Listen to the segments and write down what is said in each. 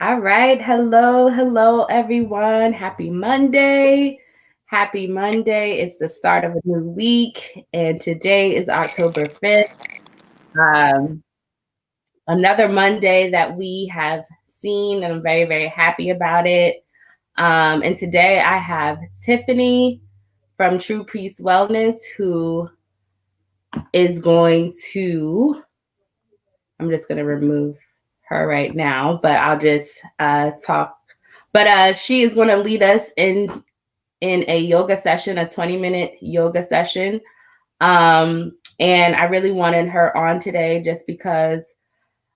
All right. Hello, everyone. Happy Monday. Happy Monday. It's the start of a new week, and today is October 5th. Um, Another Monday that we have seen, and I'm very, very happy about it. And today I have Tiffany from True Peace Wellness who is going to, I'm just going to remove her right now, but I'll just talk. But she is going to lead us in a yoga session, a 20-minute yoga session. And I really wanted her on today just because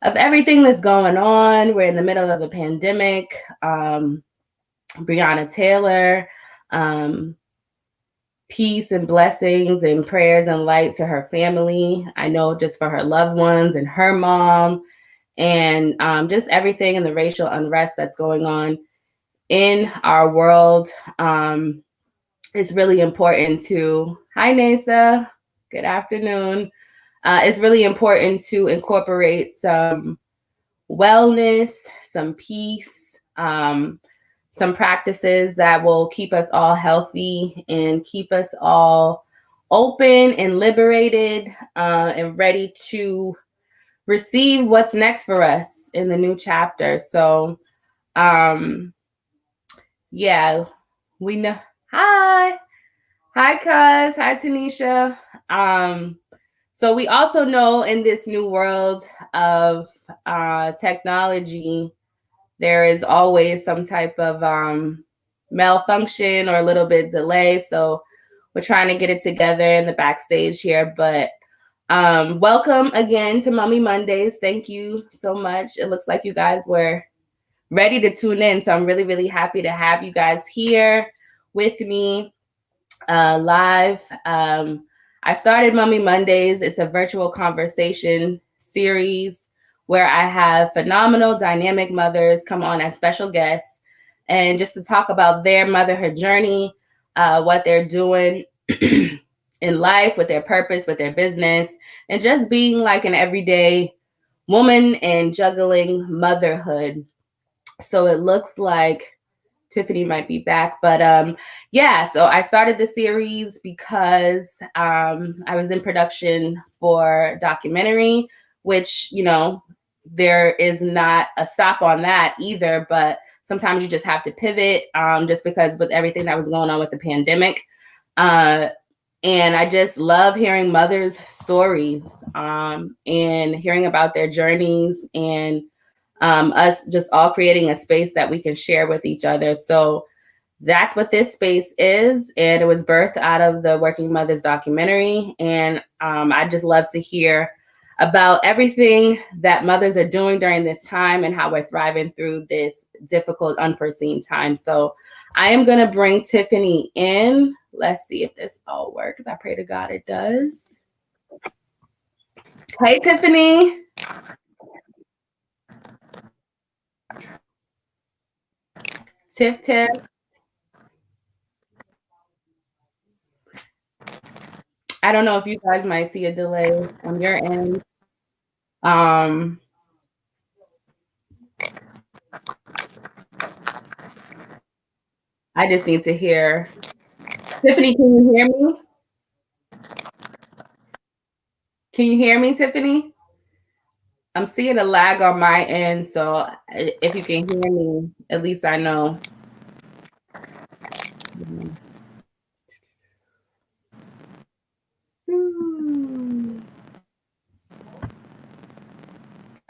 of everything that's going on. We're in the middle of a pandemic. Breonna Taylor, peace and blessings and prayers and light to her family. I know just for her loved ones and her mom and just everything and the racial unrest that's going on in our world. It's really important to, hi Nasa, good afternoon. It's really important to incorporate some wellness, some peace, some practices that will keep us all healthy and keep us all open and liberated and ready to receive what's next for us in the new chapter. So, yeah, we know. Hi. Hi, Cuz. Hi, Tanisha. So we also know in this new world of technology, there is always some type of malfunction or a little bit delay. So we're trying to get it together in the backstage here. But welcome again to Mummy Mondays. Thank you so much. It looks like you guys were ready to tune in. So I'm really, really happy to have you guys here with me live. I started Mummy Mondays. It's a virtual conversation series where I have phenomenal, dynamic mothers come on as special guests and just to talk about their motherhood journey, what they're doing in life, with their purpose, with their business, and just being like an everyday woman and juggling motherhood. So it looks like Tiffany might be back, but yeah, so I started the series because I was in production for a documentary, which, you know, there is not a stop on that either, but sometimes you just have to pivot just because with everything that was going on with the pandemic. And I just love hearing mothers' stories and hearing about their journeys and us just all creating a space that we can share with each other. So that's what this space is. And it was birthed out of the Working Mothers documentary. And I just love to hear about everything that mothers are doing during this time and how we're thriving through this difficult, unforeseen time. So I am going to bring Tiffany in. Let's see if this all works. I pray to God it does. Hey, Tiffany. Tiff. I don't know if you guys might see a delay on your end. Um, I just need to hear. Tiffany, can you hear me? Can you hear me, Tiffany? I'm seeing a lag on my end, so if you can hear me, at least I know.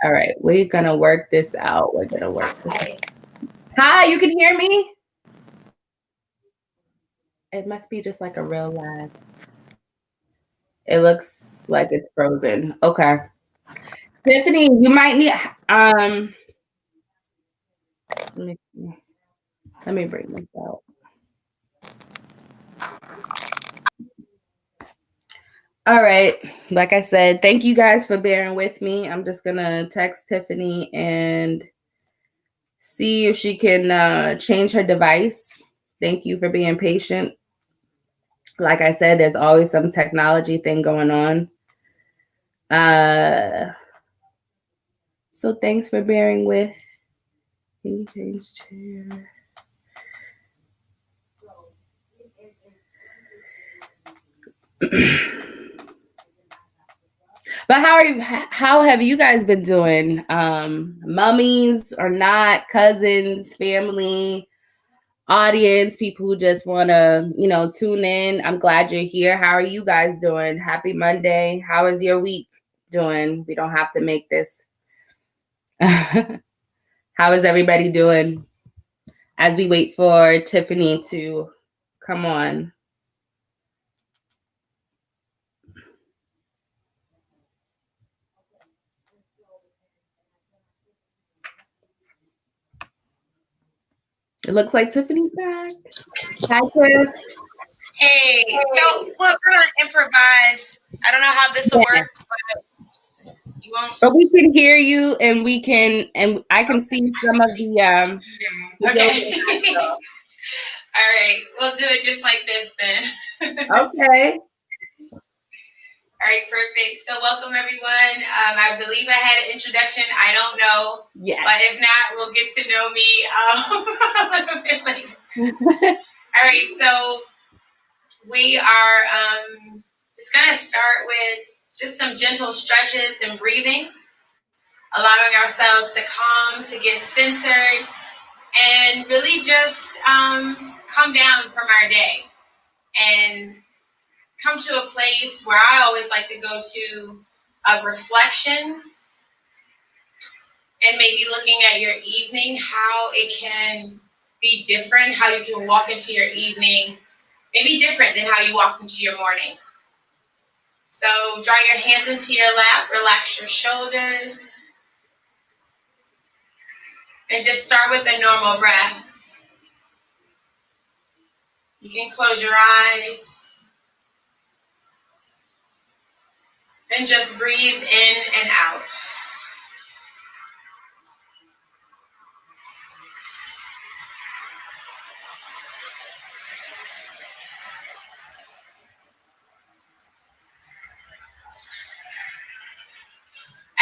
All right, we're gonna work this out. We're gonna work this out. Hi, you can hear me? It must be just like a real lag. It looks like it's frozen. Okay. Tiffany, you might need let me bring this out. All right. Like I said, thank you guys for bearing with me. I'm just going to text Tiffany and see if she can change her device. Thank you for being patient. Like I said, there's always some technology thing going on. So thanks for bearing with Can you change chair? But how have you guys been doing? Mummies or not, cousins, family, audience, people who just want to, tune in. I'm glad you're here. How are you guys doing? Happy Monday. How is your week doing? We don't have to make this. How is everybody doing as we wait for Tiffany to come on? It looks like Tiffany's back. Hi, Tiff. Hey, so we're gonna improvise. I don't know how this will work, but you won't. But we can hear you, and I can see some of the Okay. All right, we'll do it just like this then. Okay. All right, perfect. So welcome everyone. I believe I had an introduction. I don't know. Yes. But if not, we'll get to know me a little bit later. All right, so we are just gonna start with just some gentle stretches and breathing, allowing ourselves to calm, to get centered, and really just come down from our day and come to a place where I always like to go to a reflection and maybe looking at your evening, how it can be different, how you can walk into your evening maybe different than how you walked into your morning. So draw your hands into your lap, relax your shoulders, and just start with a normal breath. You can close your eyes and just breathe in and out.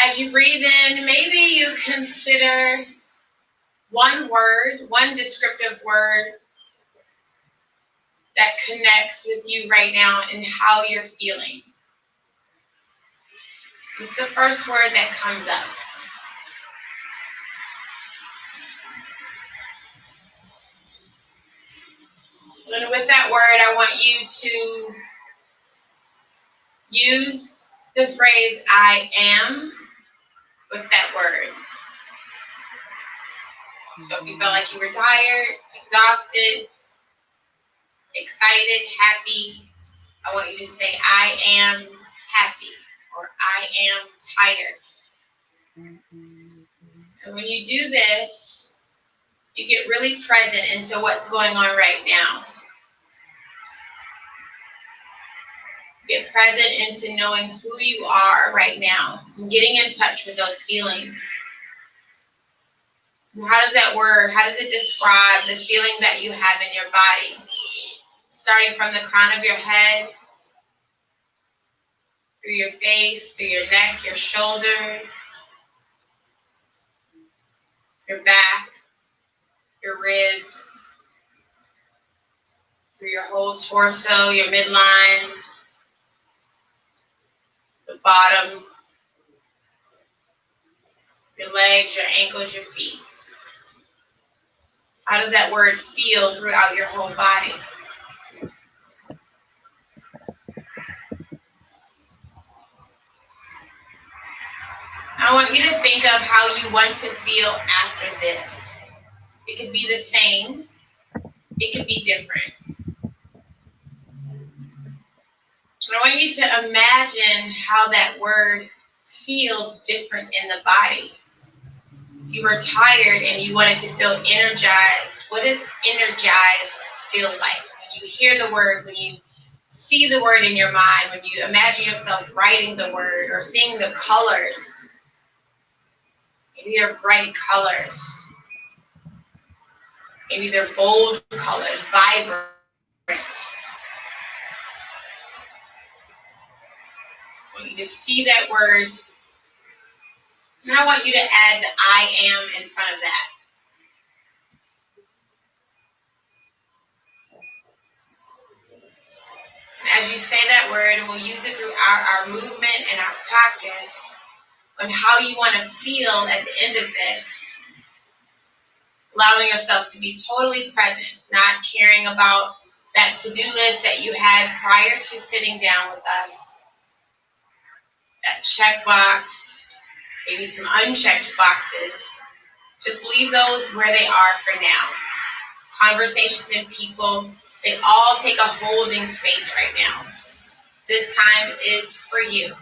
As you breathe in, maybe you consider one word, one descriptive word that connects with you right now and how you're feeling. It's the first word that comes up. And with that word, I want you to use the phrase I am with that word. So if you felt like you were tired, exhausted, excited, happy, I want you to say I am happy or I am tired. And when you do this, you get really present into what's going on right now. Get present into knowing who you are right now and getting in touch with those feelings. And how does that word, how does it describe the feeling that you have in your body? Starting from the crown of your head, through your face, through your neck, your shoulders, your back, your ribs, through your whole torso, your midline, the bottom, your legs, your ankles, your feet. How does that word feel throughout your whole body? I want you to think of how you want to feel after this. It could be the same. It could be different. And I want you to imagine how that word feels different in the body. If you were tired and you wanted to feel energized, what does energized feel like? When you hear the word, when you see the word in your mind, when you imagine yourself writing the word or seeing the colors. Maybe they're bright colors. Maybe they're bold colors, vibrant. I want you to see that word. And I want you to add the I am in front of that. as you say that word, and we'll use it through our movement and our practice on how you want to feel at the end of this. Allowing yourself to be totally present, not caring about that to-do list that you had prior to sitting down with us. That checkbox, maybe some unchecked boxes. Just leave those where they are for now. Conversations and people, they all take a holding space right now. This time is for you.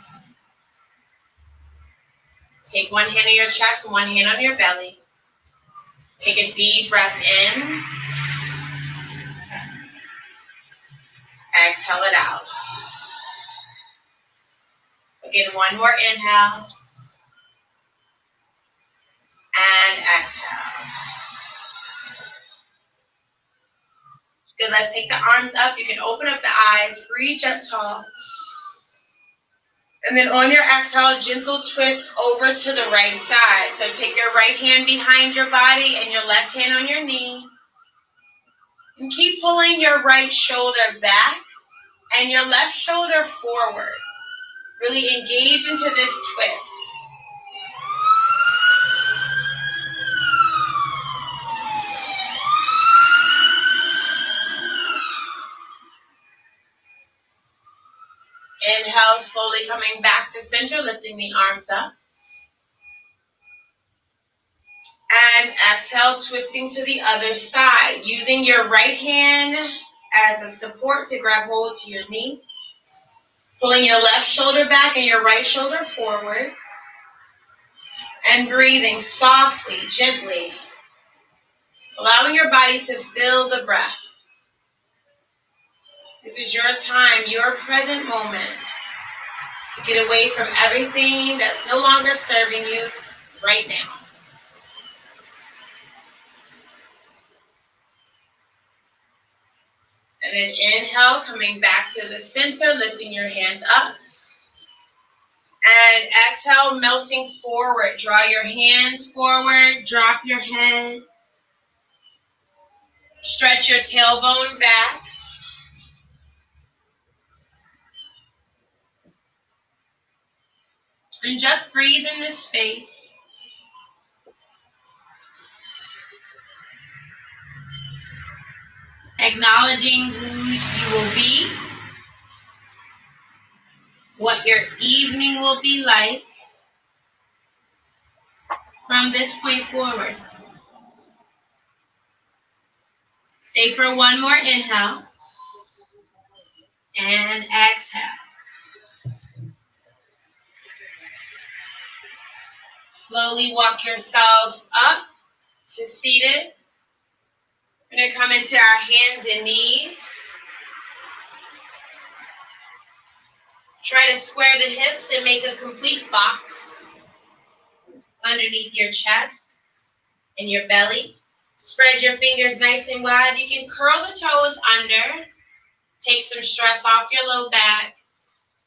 Take one hand on your chest and one hand on your belly. Take a deep breath in. Exhale it out. Again, one more inhale. And exhale. Good, let's take the arms up. You can open up the eyes, reach up tall. And then on your exhale, gentle twist over to the right side. So take your right hand behind your body and your left hand on your knee. And keep pulling your right shoulder back and your left shoulder forward. Really engage into this twist. Inhale, slowly coming back to center, lifting the arms up. And exhale, twisting to the other side. Using your right hand as a support to grab hold to your knee. Pulling your left shoulder back and your right shoulder forward. And breathing softly, gently. Allowing your body to feel the breath. This is your time, your present moment. To get away from everything that's no longer serving you right now. And then inhale, coming back to the center, lifting your hands up. And exhale, melting forward. Draw your hands forward, drop your head. Stretch your tailbone back. And just breathe in this space. Acknowledging who you will be. What your evening will be like from this point forward. Stay for one more inhale. And exhale. Slowly walk yourself up to seated. We're going to come into our hands and knees. Try to square the hips and make a complete box underneath your chest and your belly. Spread your fingers nice and wide. You can curl the toes under. Take some stress off your low back.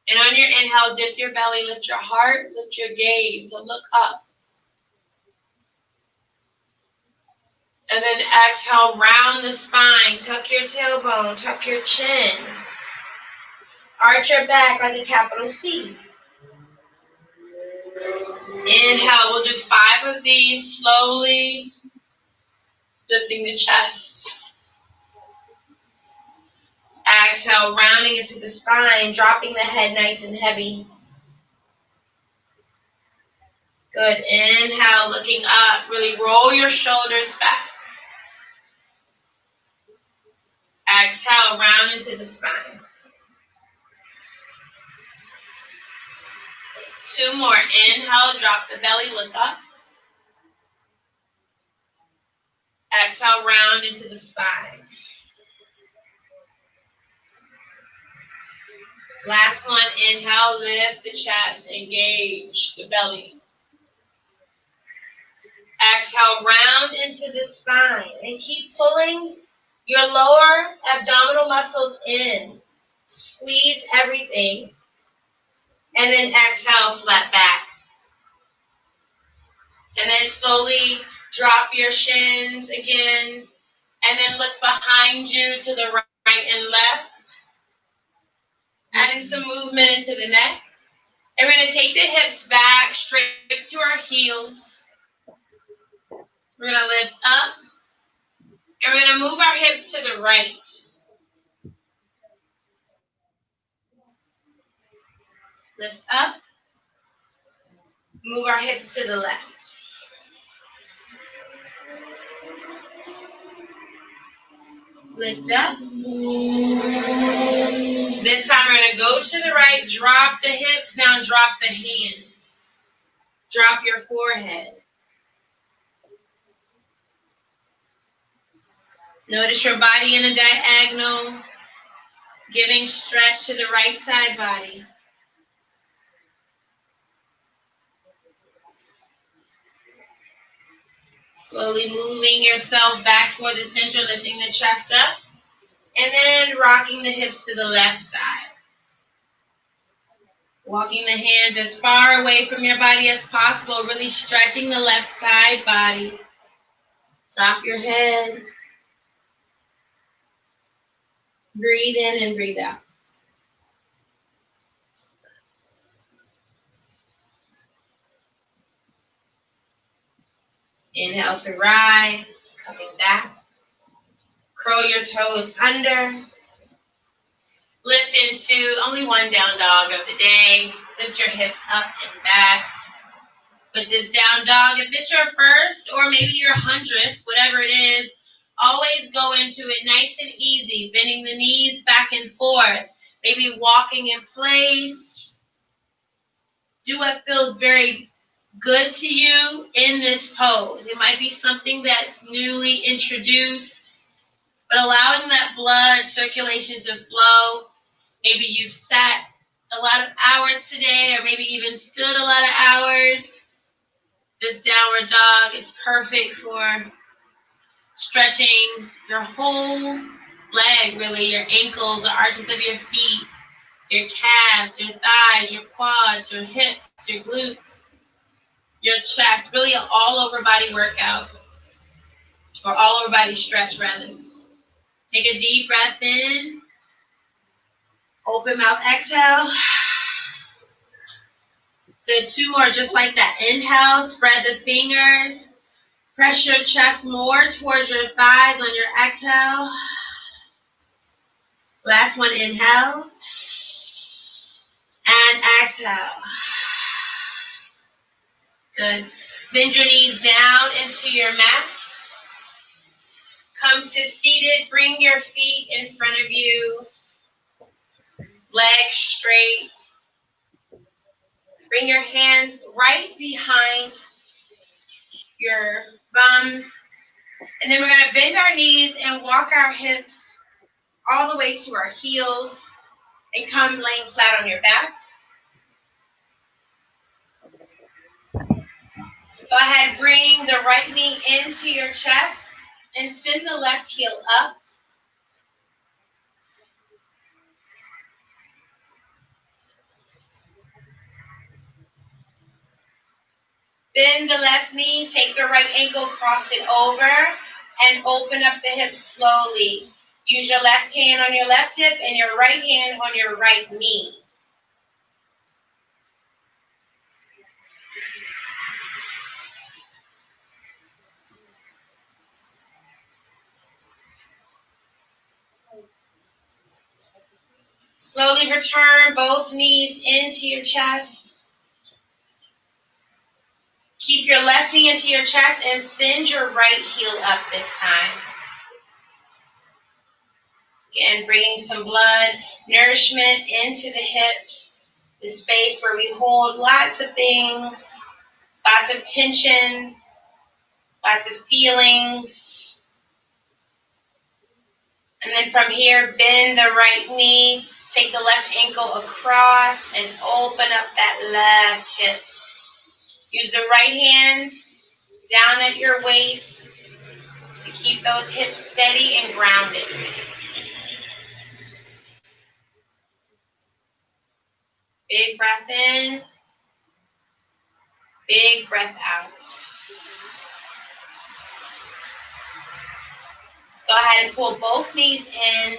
And on your inhale, dip your belly, lift your heart, lift your gaze. So look up. And then exhale, round the spine. Tuck your tailbone, tuck your chin. Arch your back like a capital C. Inhale, we'll do 5 of these slowly, lifting the chest. Exhale, rounding into the spine, dropping the head nice and heavy. Good. Inhale, looking up. Really roll your shoulders back. Exhale, round into the spine. 2 more. Inhale, drop the belly, look up. Exhale, round into the spine. Last one. Inhale, lift the chest, engage the belly. Exhale, round into the spine. And keep pulling your lower abdominal muscles in. Squeeze everything. And then exhale, flat back. And then slowly drop your shins again. And then look behind you to the right and left. Adding some movement into the neck. And we're going to take the hips back straight to our heels. We're going to lift up. And we're going to move our hips to the right. Lift up. Move our hips to the left. Lift up. This time we're going to go to the right, drop the hips, now drop the hands. Drop your forehead. Notice your body in a diagonal, giving stretch to the right side body. Slowly moving yourself back toward the center, lifting the chest up, and then rocking the hips to the left side. Walking the hands as far away from your body as possible, really stretching the left side body. Top your head. Breathe in and breathe out. Inhale to rise, coming back. Curl your toes under. Lift into only one down dog of the day. Lift your hips up and back. With this down dog, if it's your first or maybe your 100th, whatever it is, always go into it nice and easy, bending the knees back and forth, maybe walking in place. Do what feels very good to you in this pose. It might be something that's newly introduced, but allowing that blood circulation to flow. Maybe you've sat a lot of hours today, or maybe even stood a lot of hours. This downward dog is perfect for stretching your whole leg, really, your ankles, the arches of your feet, your calves, your thighs, your quads, your hips, your glutes, your chest, really an all-over body workout, or all-over body stretch, rather. Take a deep breath in. Open mouth, exhale. Good, 2 more, just like that. Inhale, spread the fingers. Press your chest more towards your thighs on your exhale. Last one, inhale. And exhale. Good. Bend your knees down into your mat. Come to seated. Bring your feet in front of you. Legs straight. Bring your hands right behind your bum. And then we're going to bend our knees and walk our hips all the way to our heels and come laying flat on your back. Go ahead, bring the right knee into your chest and send the left heel up. Bend the left knee, take the right ankle, cross it over, and open up the hips slowly. Use your left hand on your left hip and your right hand on your right knee. Slowly return both knees into your chest. Keep your left knee into your chest and send your right heel up this time. Again, bringing some blood, nourishment into the hips, the space where we hold lots of things, lots of tension, lots of feelings. And then from here, bend the right knee, take the left ankle across and open up that left hip. Use the right hand down at your waist to keep those hips steady and grounded. Big breath in, big breath out. Go ahead and pull both knees in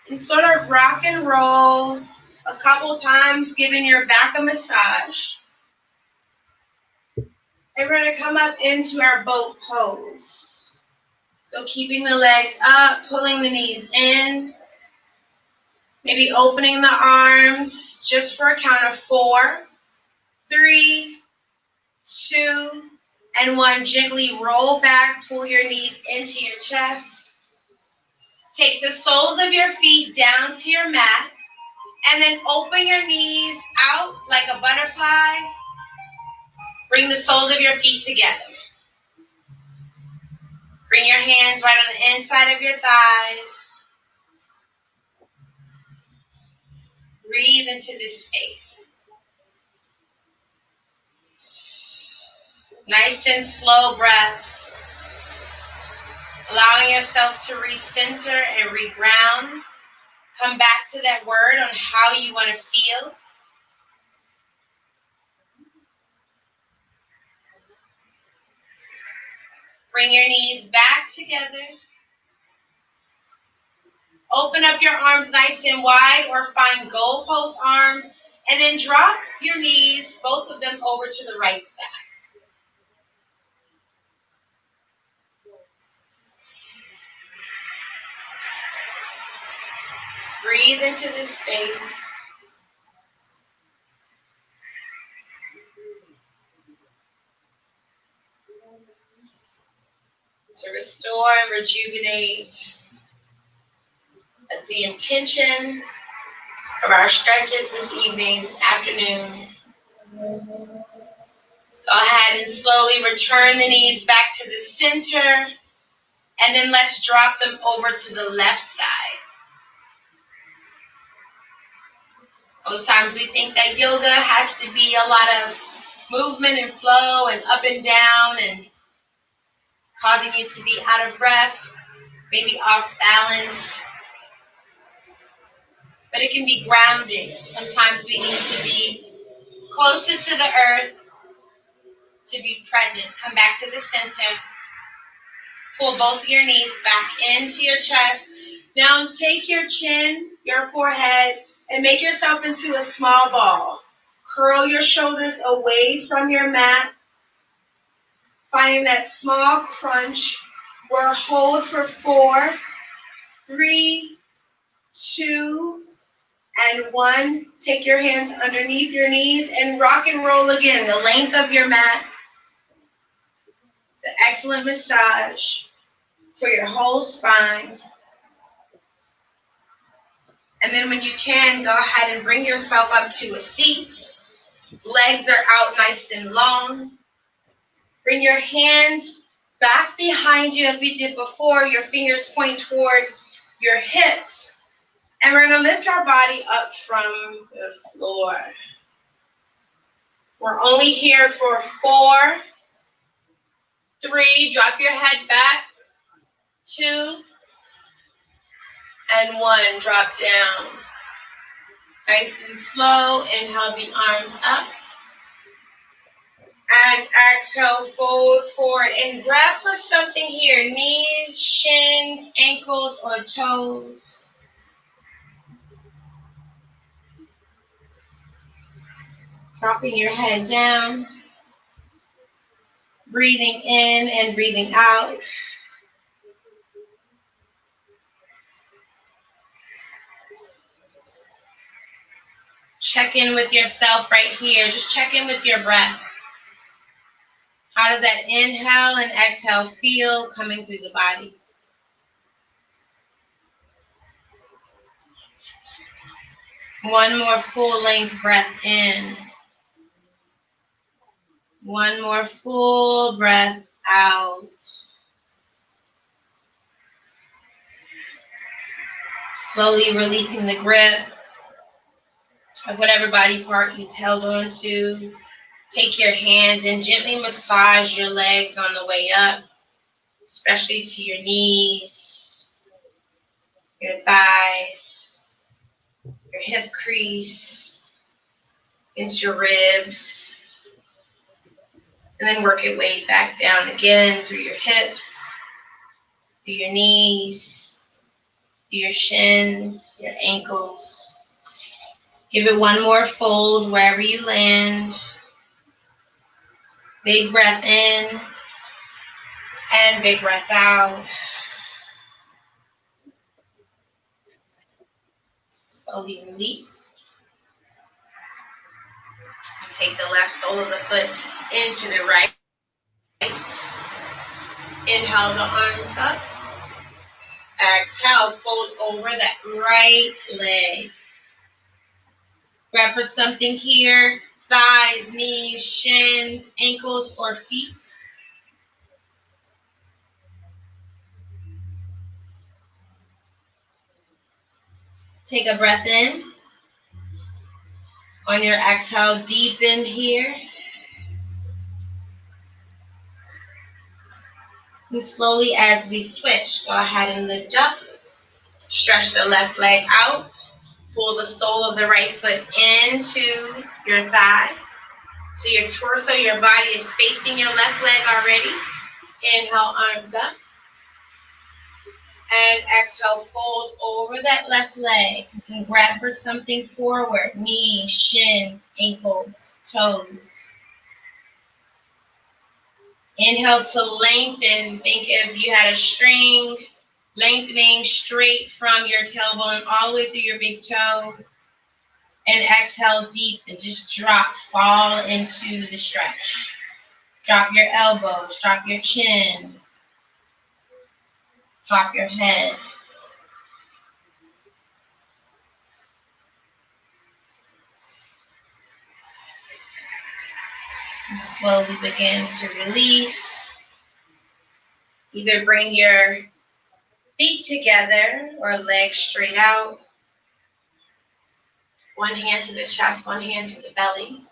and sort of rock and roll a couple times, giving your back a massage. And we're going to come up into our boat pose. So keeping the legs up, pulling the knees in. Maybe opening the arms just for a count of 4, 3, 2, and 1. Gently roll back, pull your knees into your chest. Take the soles of your feet down to your mat, and then open your knees out like a butterfly. Bring the soles of your feet together. Bring your hands right on the inside of your thighs. Breathe into this space. Nice and slow breaths. Allowing yourself to recenter and reground. Come back to that word on how you want to feel. Bring your knees back together. Open up your arms nice and wide, or find goalpost arms, and then drop your knees, both of them, over to the right side. Breathe into this space. To restore and rejuvenate the intention of our stretches this evening, this afternoon. Go ahead and slowly return the knees back to the center, and then let's drop them over to the left side. Most times we think that yoga has to be a lot of movement and flow and up and down and causing you to be out of breath, maybe off balance. But it can be grounding. Sometimes we need to be closer to the earth to be present. Come back to the center. Pull both of your knees back into your chest. Now take your chin, your forehead, and make yourself into a small ball. Curl your shoulders away from your mat. Finding that small crunch. We'll hold for 4, 3, 2, and 1. Take your hands underneath your knees and rock and roll again, the length of your mat. It's an excellent massage for your whole spine. And then when you can, go ahead and bring yourself up to a seat. Legs are out nice and long. Bring your hands back behind you as we did before. Your fingers point toward your hips. And we're going to lift our body up from the floor. We're only here for 4, 3, drop your head back, 2, and 1, drop down. Nice and slow, inhale the arms up. And exhale, fold forward. And grab for something here, knees, shins, ankles, or toes. Dropping your head down. Breathing in and breathing out. Check in with yourself right here. Just check in with your breath. How does that inhale and exhale feel coming through the body? One more full length breath in. One more full breath out. Slowly releasing the grip of whatever body part you've held on to. Take your hands and gently massage your legs on the way up, especially to your knees, your thighs, your hip crease, into your ribs. And then work your way back down again through your hips, through your knees, through your shins, your ankles. Give it one more fold wherever you land. Big breath in and big breath out. Slowly release. And take the left sole of the foot into the right. Inhale the arms up. Exhale, fold over that right leg. Grab for something here. Thighs, knees, shins, ankles, or feet. Take a breath in. On your exhale, deepen here. And slowly as we switch, go ahead and lift up. Stretch the left leg out. Pull the sole of the right foot into your thigh. So your torso, your body is facing your left leg already. Inhale, arms up. And exhale, fold over that left leg and grab for something forward. Knees, shins, ankles, toes. Inhale to lengthen. Think if you had a string, lengthening straight from your tailbone all the way through your big toe. And exhale deep and just drop, fall into the stretch. Drop your elbows, drop your chin, drop your head. And slowly begin to release. Either bring your feet together or legs straight out. One hand to the chest, one hand to the belly.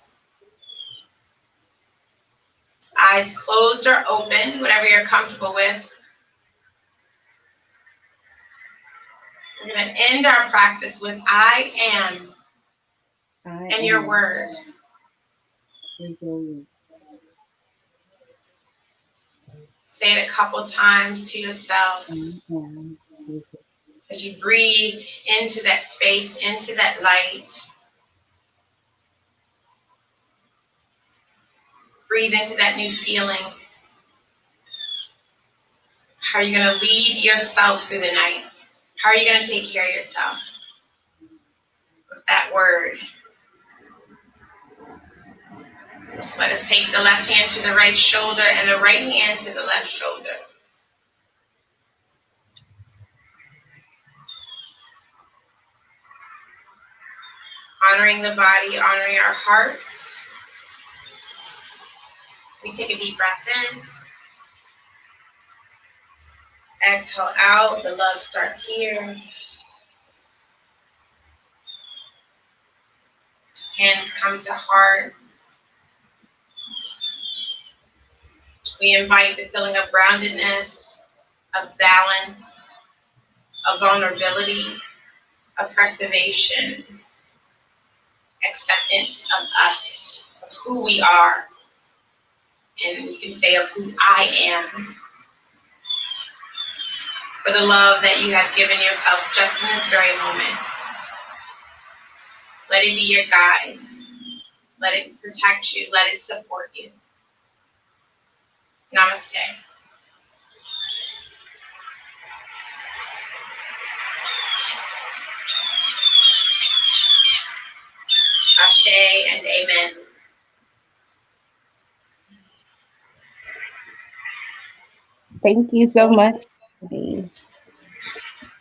Eyes closed or open, whatever you're comfortable with. We're going to end our practice with I am and your word. Say it a couple times to yourself as you breathe into that space, into that light. Breathe into that new feeling. How are you going to lead yourself through the night? How are you going to take care of yourself with that word? Let us take the left hand to the right shoulder and the right hand to the left shoulder. Honoring the body, honoring our hearts. We take a deep breath in. Exhale out. The love starts here. Hands come to heart. We invite the feeling of groundedness, of balance, of vulnerability, of preservation, acceptance of us, of who we are, and you can say of who I am, for the love that you have given yourself just in this very moment. Let it be your guide. Let it protect you. Let it support you. Namaste. Ashe and amen. Thank you so much.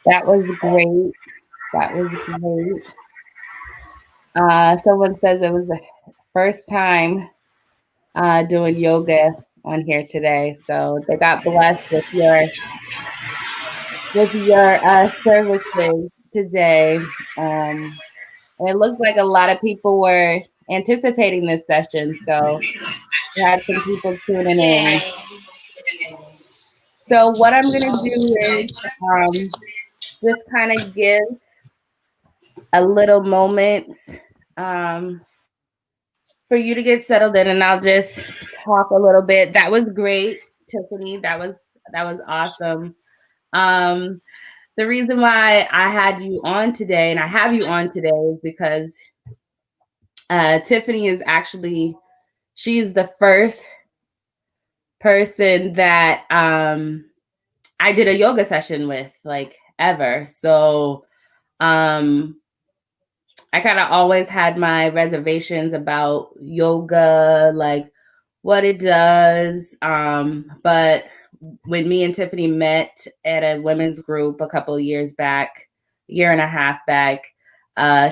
That was great. That was great. Someone says it was the first time doing yoga on here today. So they got blessed with your services today. And it looks like a lot of people were anticipating this session. So we had some people tuning in. So what I'm going to do is just kind of give a little moment for you to get settled in, and I'll just talk a little bit. That was great, Tiffany. That was awesome. The reason why I had you on today, and I have you on today, is because Tiffany is actually, she's the first person that I did a yoga session with, like, ever. So I kind of always had my reservations about yoga, like what it does. But when me and Tiffany met at a women's group a couple of years back, year and a half back,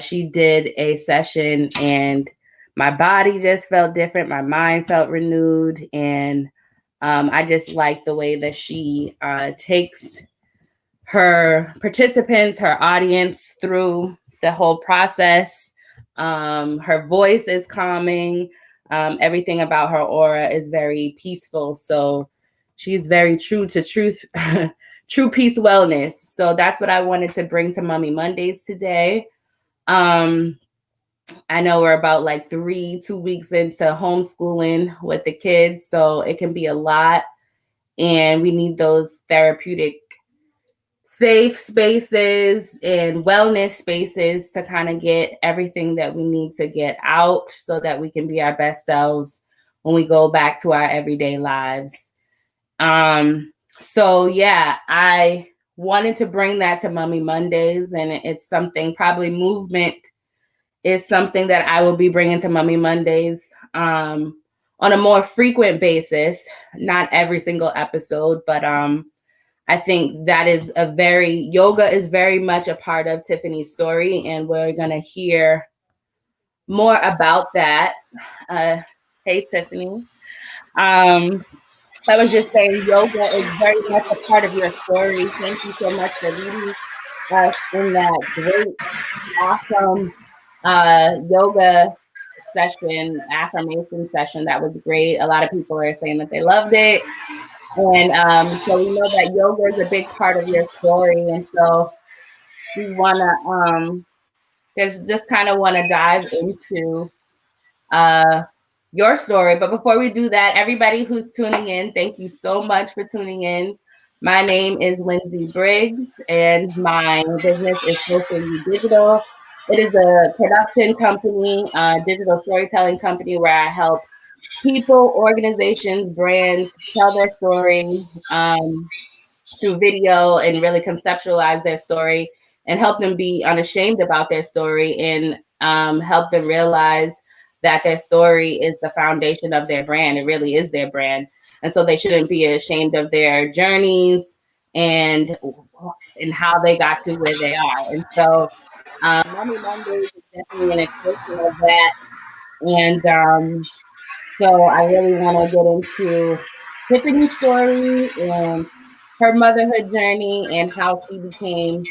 she did a session and my body just felt different. My mind felt renewed. And I just like the way that she takes her participants, her audience through the whole process. Her voice is calming. Everything about her aura is very peaceful. So she's very true to truth, true peace wellness. So that's what I wanted to bring to Mommy Mondays today. I know we're about like 2 weeks into homeschooling with the kids, so it can be a lot. And we need those therapeutic safe spaces and wellness spaces to kind of get everything that we need to get out so that we can be our best selves when we go back to our everyday lives. So yeah, I wanted to bring that to Mommy Mondays, and it's something, probably movement is something that I will be bringing to Mommy Mondays on a more frequent basis, not every single episode, but I think that is yoga is very much a part of Tiffany's story, and we're going to hear more about that. Hey, Tiffany. I was just saying, yoga is very much a part of your story. Thank you so much for leading us in that great, awesome yoga session, affirmation session. That was great. A lot of people are saying that they loved it. And so we know that yoga is a big part of your story. And so we want to just kind of want to dive into uh, your story. But before we do that, everybody who's tuning in, thank you so much for tuning in. My name is Lindsey Briggs, and my business is Social You Digital. It is a production company, digital storytelling company where I help people, organizations, brands tell their story through video and really conceptualize their story and help them be unashamed about their story and help them realize that their story is the foundation of their brand. It really is their brand. And so they shouldn't be ashamed of their journeys and how they got to where they are. And so Mommy Mondays is definitely an extension of that. And so I really want to get into Tiffany's story and her motherhood journey and how she became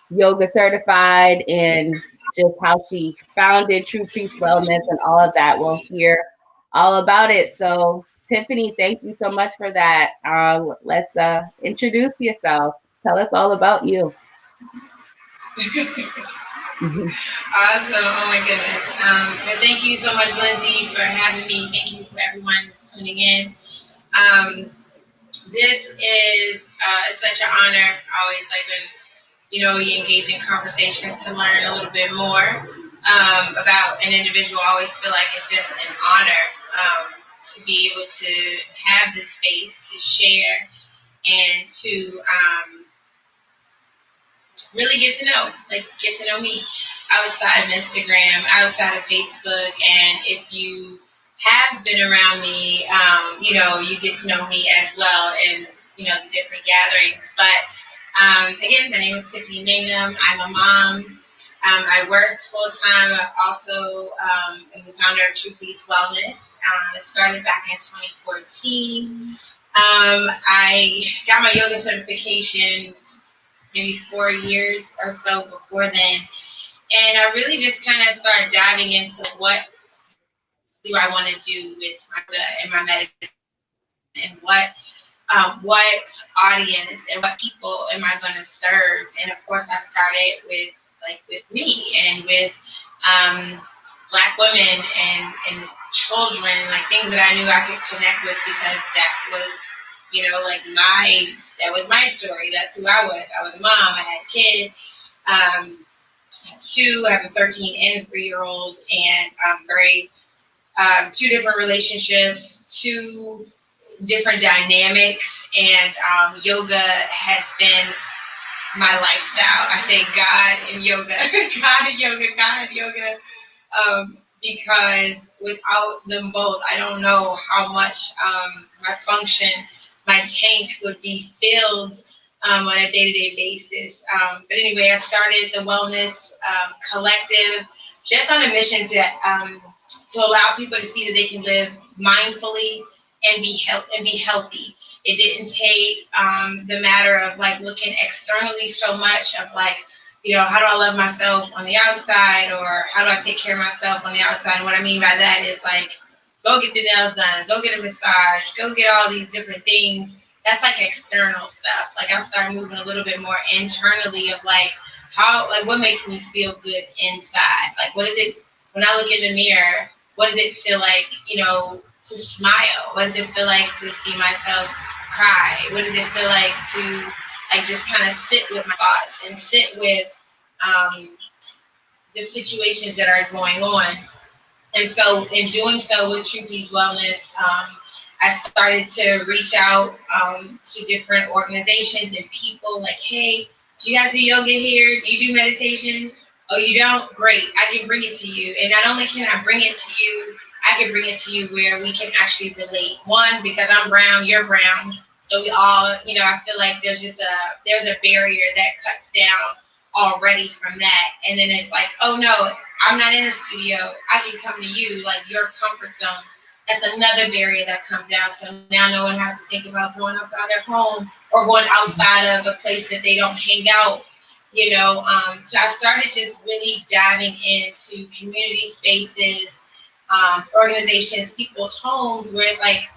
yoga certified and just how she founded True Peace Wellness and all of that. We'll hear all about it. So Tiffany, thank you so much for that. Let's introduce yourself. Tell us all about you. Awesome. Oh my goodness. Well, thank you so much, Lindsey, for having me. Thank you for everyone tuning in. This is such an honor. I always like when we engage in conversation to learn a little bit more about an individual. I always feel like it's just an honor to be able to have the space to share and to really get to know me outside of Instagram, outside of Facebook. And if you have been around me, you get to know me as well in, the different gatherings. But again, my name is Tiffany Mangum. I'm a mom. I work full time. I also am the founder of True Peace Wellness. It started back in 2014. I got my yoga certification maybe 4 years or so before then. And I really just kind of started diving into what do I want to do with my yoga and my meditation, and what audience and what people am I going to serve. And of course, I started with me and with Black women and children, like things that I knew I could connect with, because that was that was my story. That's who I was. I was a mom. I had kids. two. I have a 13 and a 3-year-old, and I'm very two different relationships, two different dynamics, and yoga has been my lifestyle. I say God and yoga, God and yoga, God and yoga, because without them both, I don't know how much my function, my tank would be filled on a day-to-day basis. But anyway, I started the Wellness Collective just on a mission to allow people to see that they can live mindfully and be healthy. It didn't take the matter of like looking externally so much of like, how do I love myself on the outside, or how do I take care of myself on the outside? And what I mean by that is like, go get the nails done, go get a massage, go get all these different things. That's like external stuff. Like I started moving a little bit more internally of like what makes me feel good inside. Like what is it when I look in the mirror? What does it feel like, to smile? What does it feel like to see myself cry? What does it feel like to like just kind of sit with my thoughts and sit with the situations that are going on? And so, in doing so with True Peace Wellness, I started to reach out to different organizations and people like, hey, do you guys do yoga here? Do you do meditation? Oh, you don't? Great. I can bring it to you. And not only can I bring it to you, I can bring it to you where we can actually relate. One, because I'm brown, you're brown. So we all, I feel like there's a barrier that cuts down already from that. And then it's like, oh no, I'm not in the studio. I can come to you, like your comfort zone. That's another barrier that comes down. So now no one has to think about going outside their home or going outside of a place that they don't hang out. So I started just really diving into community spaces, organizations, people's homes where it's like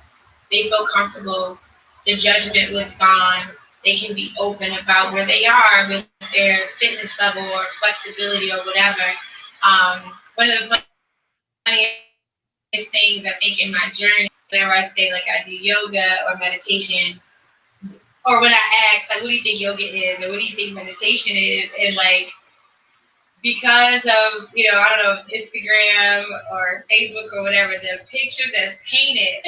they feel comfortable. The judgment was gone. They can be open about where they are with their fitness level or flexibility or whatever. One of the funniest things I think in my journey, whenever I say like I do yoga or meditation, or when I ask like, what do you think yoga is, or what do you think meditation is, and like because of I don't know if Instagram or Facebook or whatever, the pictures that's painted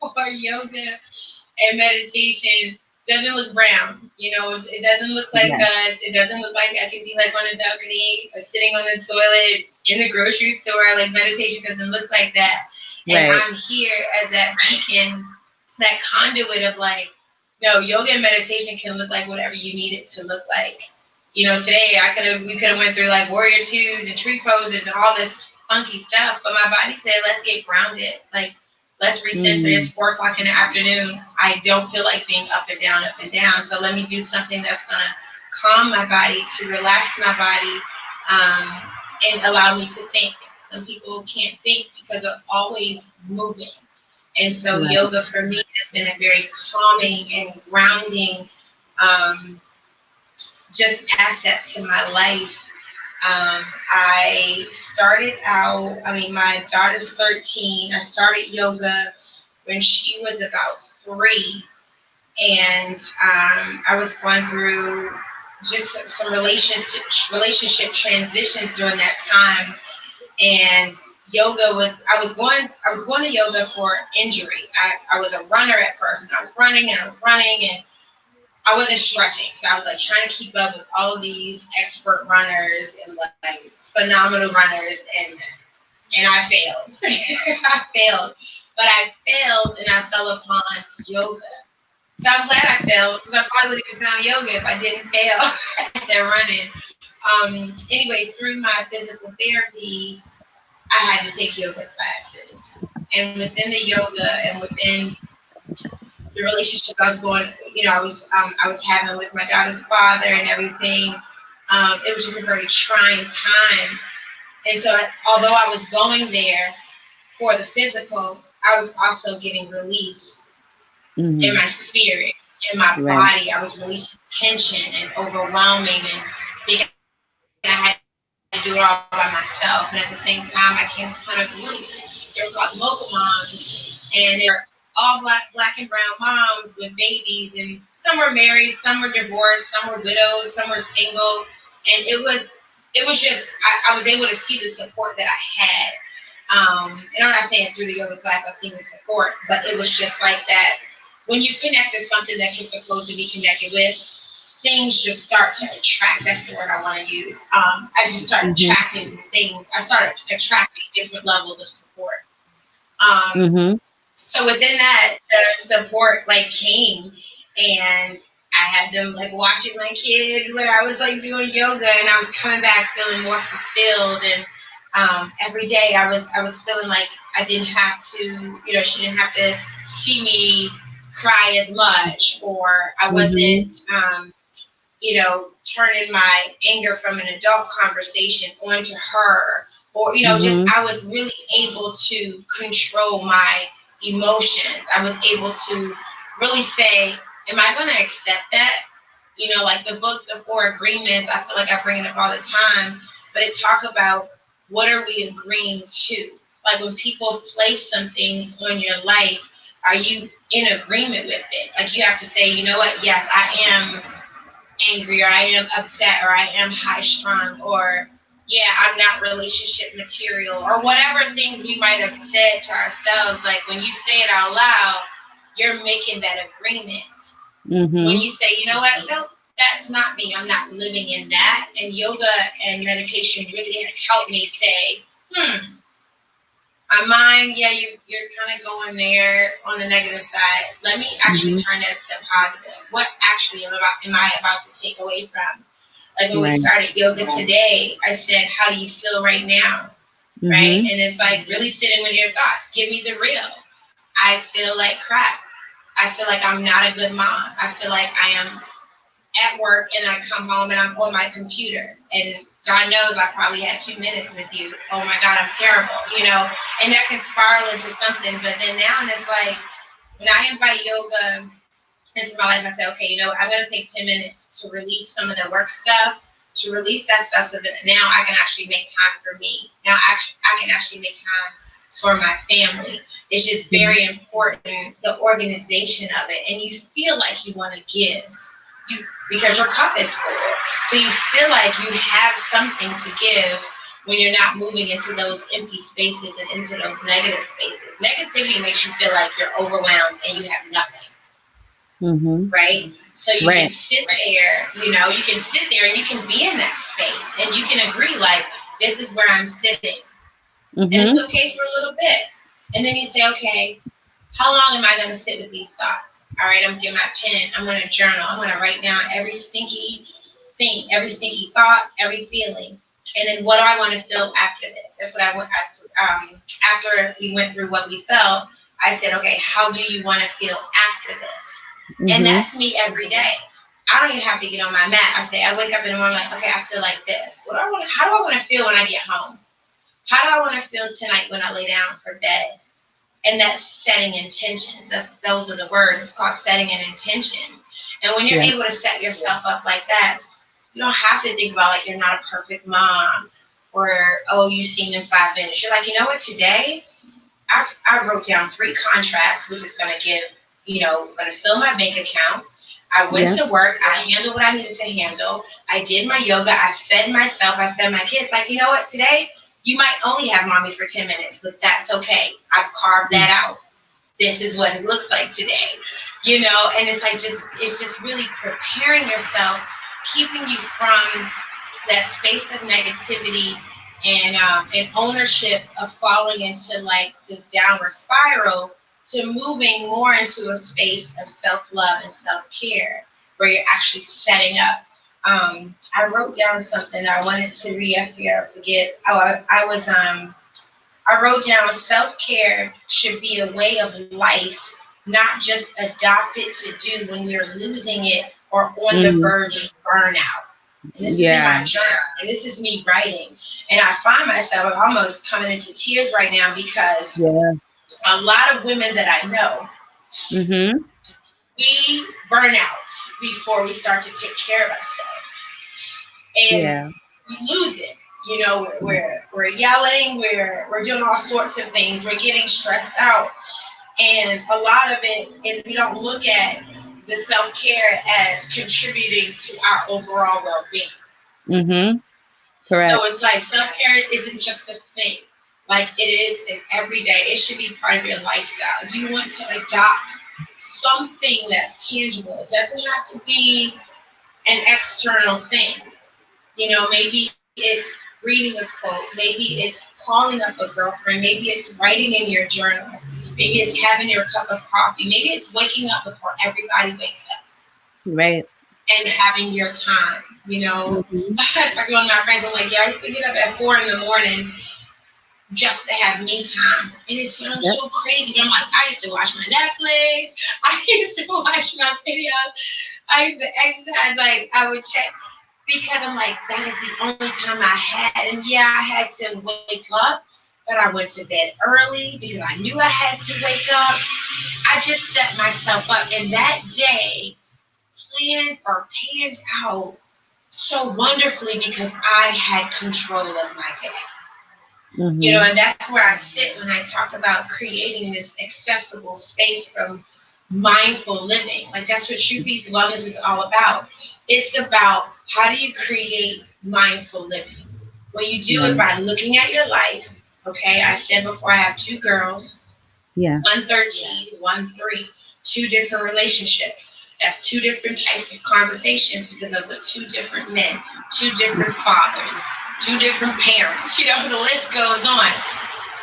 for yoga and meditation doesn't look brown. It doesn't look like us. It doesn't look like I could be like on a balcony or sitting on the toilet in the grocery store. Like meditation doesn't look like that. And I'm here as that beacon, that conduit of like, no, yoga and meditation can look like whatever you need it to look like. Today we could have went through like warrior twos and tree poses and all this funky stuff, but my body said, let's get grounded. Like, let's recenter. It's 4:00 in the afternoon. I don't feel like being up and down, up and down. So let me do something that's going to calm my body, to relax my body, and allow me to think. Some people can't think because they're always moving. And so yoga for me has been a very calming and grounding just asset to my life. I started out, my daughter's 13. I started yoga when she was about 3. And I was going through just some relationship transitions during that time. And I was going to yoga for injury. I was a runner at first, and I was running and I wasn't stretching. So I was like trying to keep up with all of these expert runners and like phenomenal runners, and I failed. I failed. But I failed and I fell upon yoga. So I'm glad I failed, because I probably would have even found yoga if I didn't fail at that running. Anyway, through my physical therapy, I had to take yoga classes. And within the yoga and within the relationship I was I was having with my daughter's father and everything, it was just a very trying time. And so, although I was going there for the physical, I was also getting release in my spirit, in my body. I was releasing tension and overwhelming and thinking I had to do it all by myself. And at the same time, I came upon a group. They were called local moms, and they were all black and brown moms with babies, and some were married, some were divorced, some were widowed, some were single, and it was it was just, I was able to see the support that I had. And I'm not saying through the yoga class I seen the support, but it was just like that. When you connect to something that you're supposed to be connected with, things just start to attract. That's the word I want to use. I just started attracting things. I started attracting different levels of support. So within that, the support like came, and I had them like watching my kid when I was like doing yoga, and I was coming back feeling more fulfilled. And every day I was feeling like I didn't have to, she didn't have to see me cry as much, or I wasn't, turning my anger from an adult conversation onto her, or, just I was really able to control my emotions. I was able to really say, am I going to accept that? Like the book, The Four Agreements, I feel like I bring it up all the time, but it talk about what are we agreeing to? Like when people place some things on your life, are you in agreement with it? Like you have to say, you know what? Yes, I am angry, or I am upset, or I am high strung, or yeah, I'm not relationship material, or whatever things we might have said to ourselves. Like when you say it out loud, you're making that agreement. When you say, you know what, no, that's not me, I'm not living in that. And yoga and meditation really has helped me say, my mind, yeah, you're kind of going there on the negative side. Let me actually turn that to positive. What actually am I about to take away from? Like when we started yoga today, I said, how do you feel right now? Right? And it's like really sitting with your thoughts. Give me the real. I feel like crap. I feel like I'm not a good mom. I feel like I am at work and I come home and I'm on my computer, and God knows I probably had 2 minutes with you. Oh my God, I'm terrible, and that can spiral into something. But then now it's like when I invite yoga into my life, I say, okay, I'm going to take 10 minutes to release some of the work stuff, to release that stuff, so that now I can actually make time for me. Now I can actually make time for my family. It's just very important, the organization of it. And you feel like you want to give. Because your cup is full. So you feel like you have something to give when you're not moving into those empty spaces and into those negative spaces. Negativity makes you feel like you're overwhelmed and you have nothing. Right? So you can sit there, you can sit there and you can be in that space and you can agree, like, this is where I'm sitting. And it's okay for a little bit. And then you say, okay, how long am I going to sit with these thoughts? All right, I'm going to get my pen. I'm going to journal. I'm going to write down every stinky thing, every stinky thought, every feeling. And then what do I want to feel after this? That's what I went after we went through what we felt. I said, okay, how do you want to feel after this? And that's me every day. I don't even have to get on my mat. I wake up in the morning like, okay, I feel like this. How do I want to feel when I get home? How do I want to feel tonight when I lay down for bed? And that's setting intentions. Those are the words. It's called setting an intention. And when you're able to set yourself up like that, you don't have to think about like you're not a perfect mom, or you seen in 5 minutes. You're like, you know what? Today, I wrote down 3 contracts, which is going to give, going to fill my bank account. I went to work. I handled what I needed to handle. I did my yoga. I fed myself. I fed my kids. Like, you know what? Today, you might only have mommy for 10 minutes, but that's okay. I've carved that out. This is what it looks like today, and it's like it's just really preparing yourself, keeping you from that space of negativity and ownership of falling into like this downward spiral, to moving more into a space of self-love and self-care, where you're actually setting up. I wrote down something I wanted to read. I forget. I wrote down, self-care should be a way of life, not just adopted to do when you're losing it or on the verge of burnout. And this is in my journal, and this is me writing. And I find myself almost coming into tears right now, because a lot of women that I know, we burn out before we start to take care of ourselves. And we lose it. We're yelling, we're doing all sorts of things, we're getting stressed out. And a lot of it is we don't look at the self-care as contributing to our overall well-being. Correct. So it's like self-care isn't just a thing. Like it is an everyday. It should be part of your lifestyle. You want to adopt something that's tangible. It doesn't have to be an external thing. Maybe it's reading a quote. Maybe it's calling up a girlfriend. Maybe it's writing in your journal. Maybe it's having your cup of coffee. Maybe it's waking up before everybody wakes up. Right. And having your time. Mm-hmm. I talked to one of my friends. I'm like, yeah, I used to get up at 4 a.m. just to have me time. And it sounds so crazy, but I'm like, I used to watch my Netflix. I used to watch my videos. I used to exercise. Like, I would check because I'm like, that is the only time I had. And yeah, I had to wake up, but I went to bed early because I knew I had to wake up. I just set myself up. And that day panned out so wonderfully because I had control of my day. Mm-hmm. And that's where I sit when I talk about creating this accessible space from mindful living. Like that's what True Peace Wellness is all about. It's about how do you create mindful living? Well, you do it by looking at your life. Okay, I said before I have 2 girls. Yeah. 113, 13, 2 different relationships. That's 2 different types of conversations because those are 2 different men, 2 different fathers, 2 different parents. The list goes on.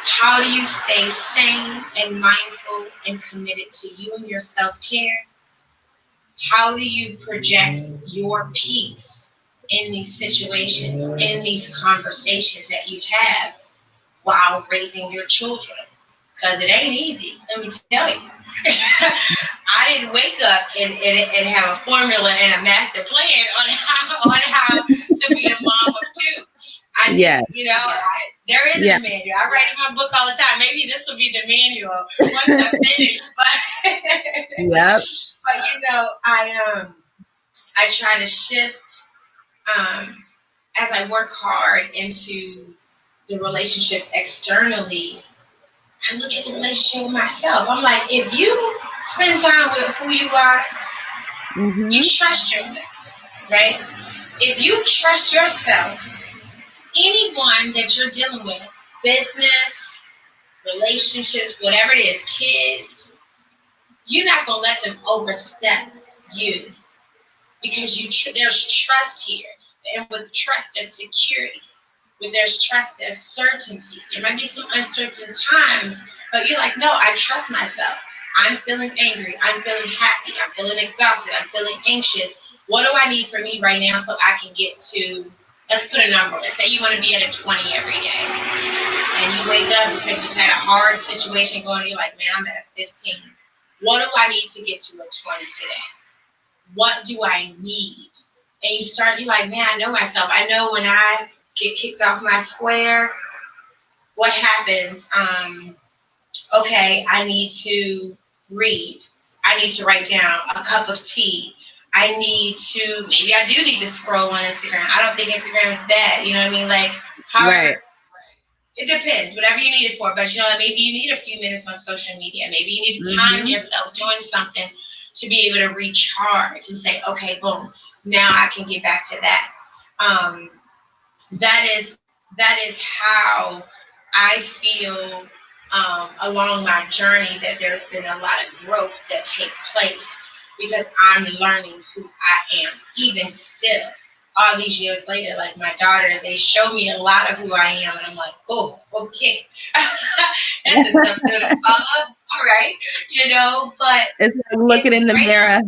How do you stay sane and mindful and committed to you and your self-care? How do you project your peace in these situations, in these conversations that you have while raising your children? Because it ain't easy, let me tell you. I didn't wake up and have a formula and a master plan on how to be a mom of 2. I did, there isn't a manual. I write in my book all the time. Maybe this will be the manual once I finish. But I try to shift as I work hard into the relationships externally. I look at the relationship with myself. I'm like, if you spend time with who you are, you trust yourself, right? If you trust yourself, anyone that you're dealing with, business, relationships, whatever it is, kids, you're not going to let them overstep you because there's trust here. And with trust, there's security. When there's trust, there's certainty. There might be some uncertain times, but you're like, no, I trust myself. I'm feeling angry. I'm feeling happy. I'm feeling exhausted. I'm feeling anxious. What do I need from me right now so I can get to, let's put a number. Let's say you want to be at a 20 every day. And you wake up because you've had a hard situation going. You're like, man, I'm at a 15. What do I need to get to a 20 today? What do I need? And you're like, man, I know myself. I know when I get kicked off my square, what happens? Okay, I need to read. I need to write down a cup of tea. Maybe I do need to scroll on Instagram. I don't think Instagram is bad. You know what I mean? Like, Right. It depends, whatever you need it for. But maybe you need a few minutes on social media. Maybe you need to time yourself doing something to be able to recharge and say, okay, boom, now I can get back to that. That is how I feel along my journey, that there's been a lot of growth that take place because I'm learning who I am, even still. All these years later, like my daughters, they show me a lot of who I am, and I'm like, oh, okay. That's a tough pill to follow. All right, but it's like looking in the mirror.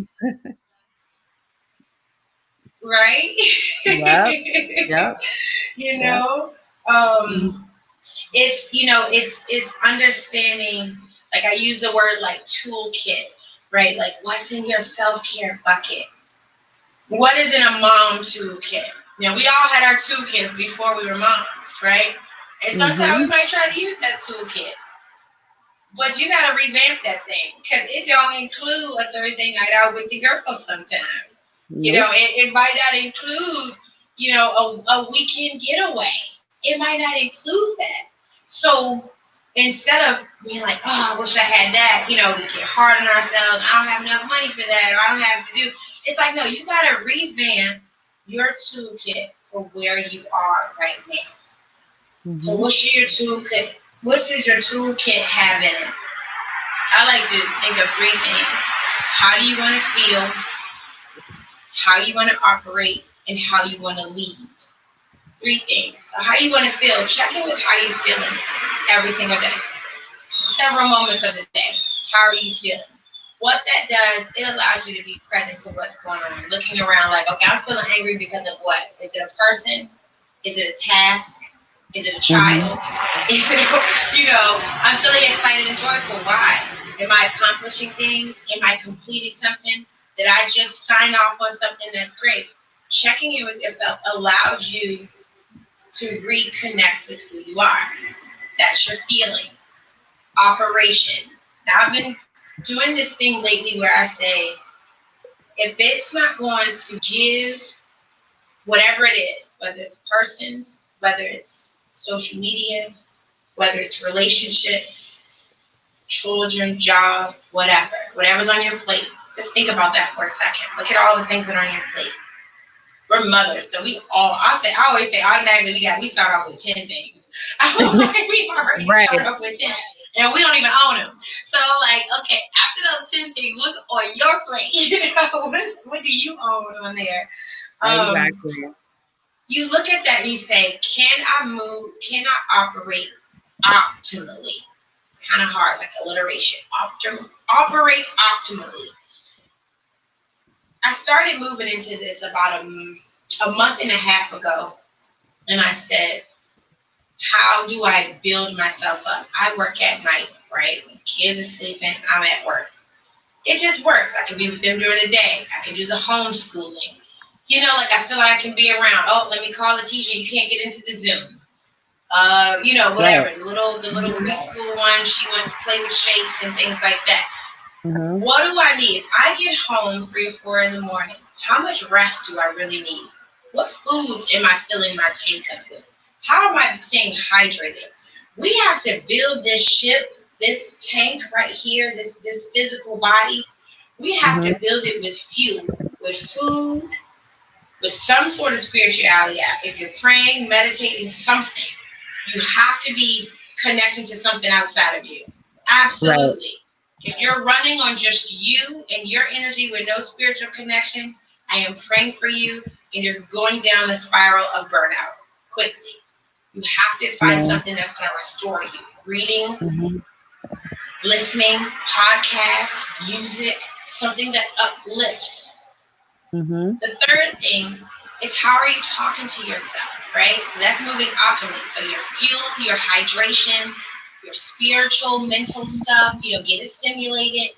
Right? Yep. It's understanding, like I use the word like toolkit, right? Like what's in your self-care bucket? What is in a mom toolkit? We all had our toolkits before we were moms, right? And sometimes we might try to use that toolkit. But you got to revamp that thing because it don't include a Thursday night out with the girls sometimes. Nope. It might not include, a weekend getaway. It might not include that. So instead of being like, oh, I wish I had that, we get hard on ourselves. I don't have enough money for that, or I don't have to do. It's like, no, you got to revamp your toolkit for where you are right now. So, Mm-hmm. what's your toolkit? What does your toolkit have in it? I like to think of three things: how do you want to feel, how you want to operate, and how you want to lead. Three things. So, how you want to feel? Check in with how you're feeling every single day. Several moments of the day. How are you feeling? What that does, it allows you to be present to what's going on. Looking around like, okay, I'm feeling angry because of what? Is it a person? Is it a task? Is it a Mm-hmm. child? Is it, I'm feeling excited and joyful. Why? Am I accomplishing things? Am I completing something? Did I just sign off on something that's great? Checking in with yourself allows you to reconnect with who you are. That's your feeling. Operation. Now, I've been doing this thing lately where I say, if it's not going to give whatever it is, whether it's persons, whether it's social media, whether it's relationships, children, job, whatever's on your plate, just think about that for a second. Look at all the things that are on your plate. We're mothers, so I always say automatically we start off with 10 things. We already Right. start off with 10, and we don't even own them. So, like, okay, after those 10 things, what's on your plate? What do you own on there? Exactly. You look at that and you say, can I move? Can I operate optimally? It's kind of hard, like alliteration. Operate optimally. I started moving into this about a month and a half ago, and I said, how do I build myself up? I work at night, right? When kids are sleeping, I'm at work. It just works. I can be with them during the day. I can do the homeschooling. Like I feel like I can be around. Oh, let me call the teacher. You can't get into the Zoom. Right. Whatever. The little preschool one, she wants to play with shapes and things like that. Mm-hmm. What do I need? If I get home 3 or 4 in the morning, how much rest do I really need? What foods am I filling my tank up with? How am I staying hydrated? We have to build this ship, this tank right here, this physical body. We have Mm-hmm. to build it with fuel, with food, with some sort of spirituality. If you're praying, meditating, something, you have to be connecting to something outside of you. Right. Absolutely. If you're running on just you and your energy with no spiritual connection, I am praying for you, and you're going down the spiral of burnout quickly. You have to find Yeah. something that's going to restore you. Reading, Mm-hmm. listening, podcasts, music, something that uplifts. Mm-hmm. The third thing is, how are you talking to yourself, right? So that's moving optimally. So your fuel, your hydration, your spiritual, mental stuff, get it stimulated.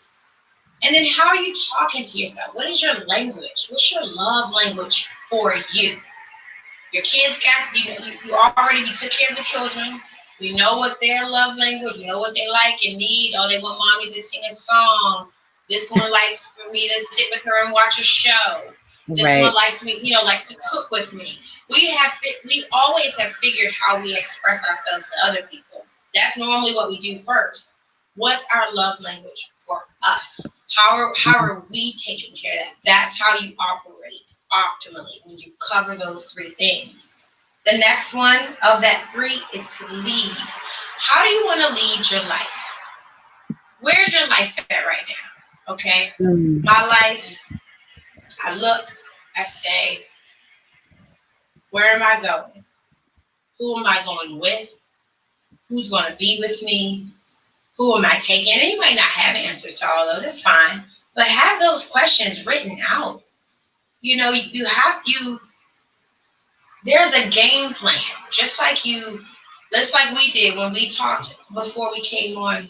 And then how are you talking to yourself? What is your language? What's your love language for you? Your kids got, you already, you took care of the children. We know what their love language, we know what they like and need. Oh, they want mommy to sing a song. This one likes for me to sit with her and watch a show. This Right. one likes me, likes to cook with me. We always have figured how we express ourselves to other people. That's normally what we do first. What's our love language for us? How are we taking care of that? That's how you operate optimally when you cover those three things. The next one of that three is to lead. How do you want to lead your life? Where's your life at right now? Okay. Mm-hmm. My life, I look, I say, where am I going? Who am I going with? Who's going to be with me? Who am I taking? And you might not have answers to all of those, that's fine. But have those questions written out. You have you there's a game plan, just like we did when we talked before we came on.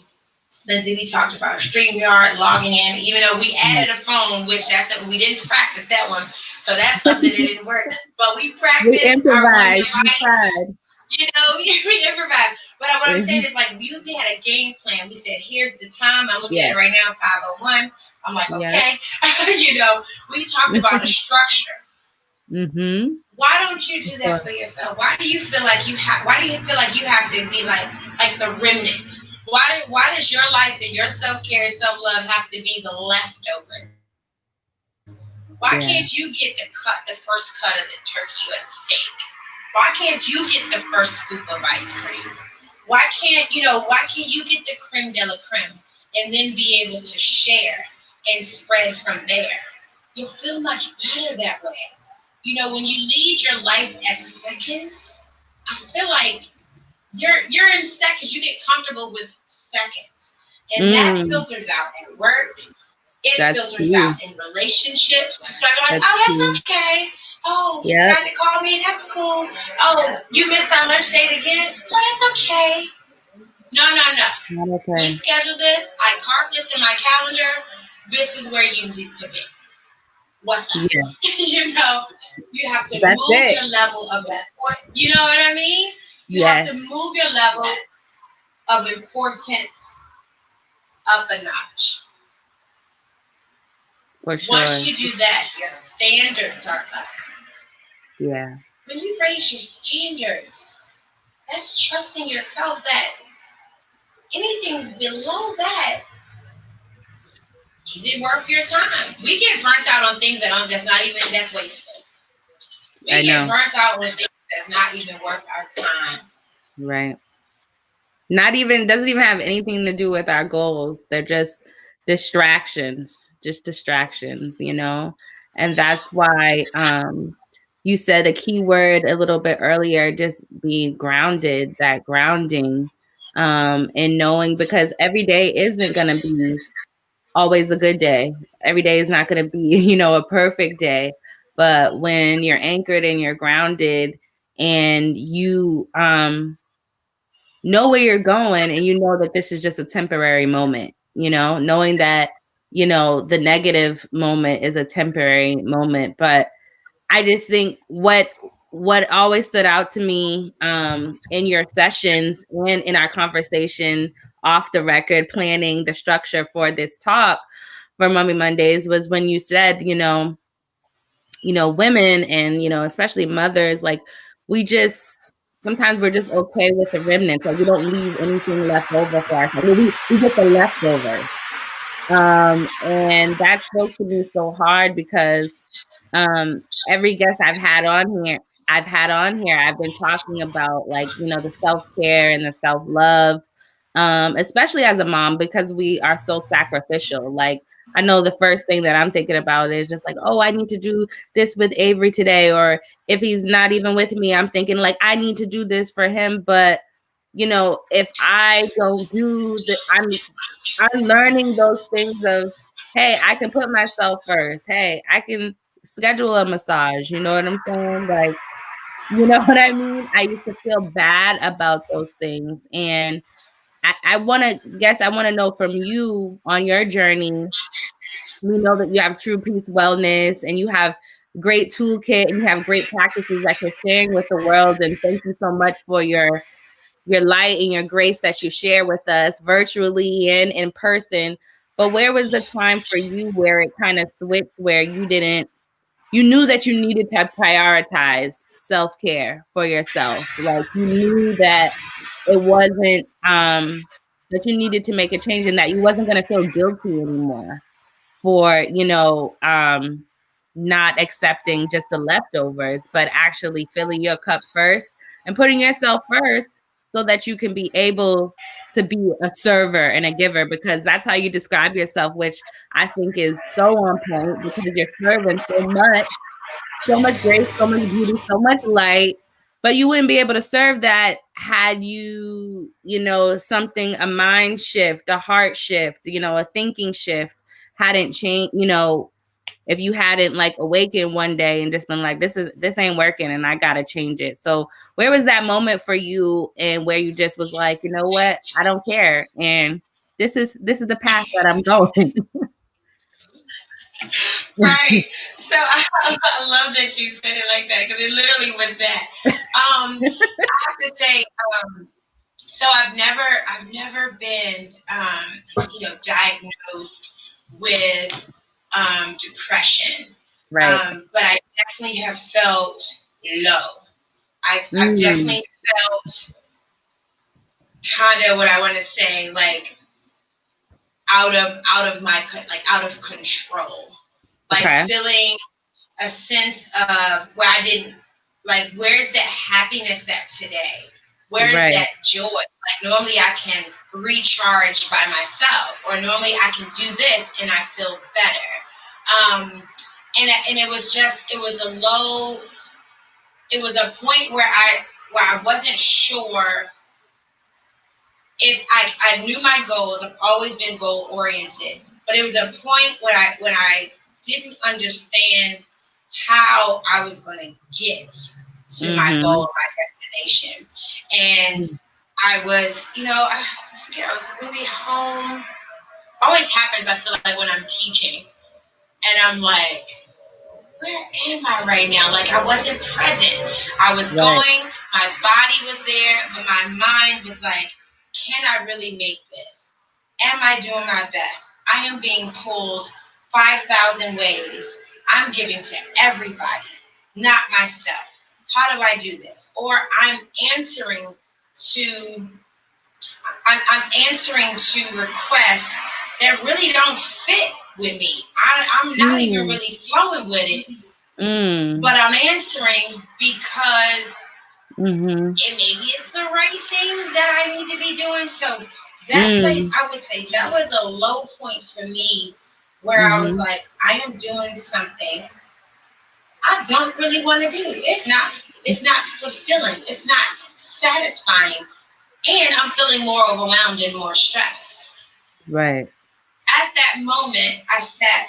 Lindsey, we talked about StreamYard, logging in, even though we added a phone, which we didn't practice that one. So that's something that didn't work. But we We practiced our one improvised. We device, tried. we improvise. But what I'm saying is, like, we had a game plan. We said, here's the time. I'm looking at Yes. it right now, 5:01. I'm like, Yes. okay. We talked about a structure. Mm-hmm. Why don't you do that for yourself? Why do you feel like you have to be like the remnants? Why does your life and your self-care and self-love have to be the leftovers? Why can't you Right. Why can't you get the first cut of the turkey or the steak? Why can't you get the first scoop of ice cream? Why can't you get the creme de la creme and then be able to share and spread from there? You'll feel much better that way. When you lead your life as seconds, I feel like you're in seconds. You get comfortable with seconds, and that filters out in work. It filters out in relationships. You start going, that's okay. Oh, you got to call me. That's cool. Oh, you missed our lunch date again. Oh, that's okay. No. Okay. We scheduled this. I carved this in my calendar. This is where you need to be. What's up? Yeah. You have to move your level of importance. You know what I mean? You have to move your level of importance up a notch. For sure. Once you do that, your standards are up. Yeah. When you raise your standards, that's trusting yourself that anything below that, is it worth your time? We get burnt out on things that's wasteful. We get burnt out on things that's not even worth our time. Right. Doesn't even have anything to do with our goals. They're just distractions, and that's why you said a key word a little bit earlier, just being grounded, that grounding, and knowing, because every day isn't going to be always a good day. Every day is not going to be, a perfect day. But when you're anchored and you're grounded and you know where you're going, and you know that this is just a temporary moment, knowing that, the negative moment is a temporary moment. But I just think what always stood out to me in your sessions and in our conversation off the record, planning the structure for this talk for Mommy Mondays, was when you said, women and, especially mothers, like, sometimes we're just okay with the remnants. Like, we don't leave anything left over for ourselves. We get the leftovers. And that spoke to me so hard because every guest I've had on here, I've been talking about, like, the self-care and the self-love, especially as a mom, because we are so sacrificial. Like, I know the first thing that I'm thinking about is just like, oh, I need to do this with Avery today. Or if he's not even with me, I'm thinking like, I need to do this for him. But, if I don't do I'm learning those things of, hey, I can put myself first. Hey, I can schedule a massage. You know what I'm saying? Like, you know what I mean? I used to feel bad about those things. And I want to know from you on your journey. We know that you have True Peace Wellness and you have great toolkit and you have great practices that you're sharing with the world. And thank you so much for your light and your grace that you share with us virtually and in person. But where was the time for you where it kind of switched, where you knew that you needed to prioritize self-care for yourself? Like, you knew that it wasn't, that you needed to make a change and that you wasn't going to feel guilty anymore for, not accepting just the leftovers, but actually filling your cup first and putting yourself first so that you can be able to be a server and a giver, because that's how you describe yourself, which I think is so on point, because you're serving so much grace, so much beauty, so much light. But you wouldn't be able to serve that had you, something, a mind shift, a heart shift, a thinking shift hadn't changed, if you hadn't like awakened one day and just been like, this ain't working and I gotta change it. So where was that moment for you, and where you just was like, you know what, I don't care, and this is the path that I'm going. Right. So I love that you said it like that, because it literally was that. I have to say, so I've never been, diagnosed with depression. Right. But I definitely have felt low. I've definitely felt kind of what I want to say, like out of control, like feeling a sense of where I didn't, like, where's that happiness at today? Where's Right. that joy? Like, normally I can recharge by myself, or normally I can do this and I feel better. And it was just, it was a point where I wasn't sure if I knew my goals. I've always been goal oriented, but it was a point when I didn't understand how I was going to get to my goal, my destination. And I was, I forget, I was maybe home. Always happens, I feel like, when I'm teaching, and I'm like, where am I right now? Like, I wasn't present. I was going, my body was there, but my mind was like, can I really make this? Am I doing my best? I am being pulled 5,000 ways. I'm giving to everybody, not myself. How do I do this? Or I'm answering to requests that really don't fit with me. I'm not even really flowing with it. But I'm answering because maybe it's the right thing that I need to be doing. So that place, I would say, that was a low point for me, where I was like, I am doing something I don't really want to do. It's not fulfilling. It's not satisfying. And I'm feeling more overwhelmed and more stressed. Right. At that moment, I sat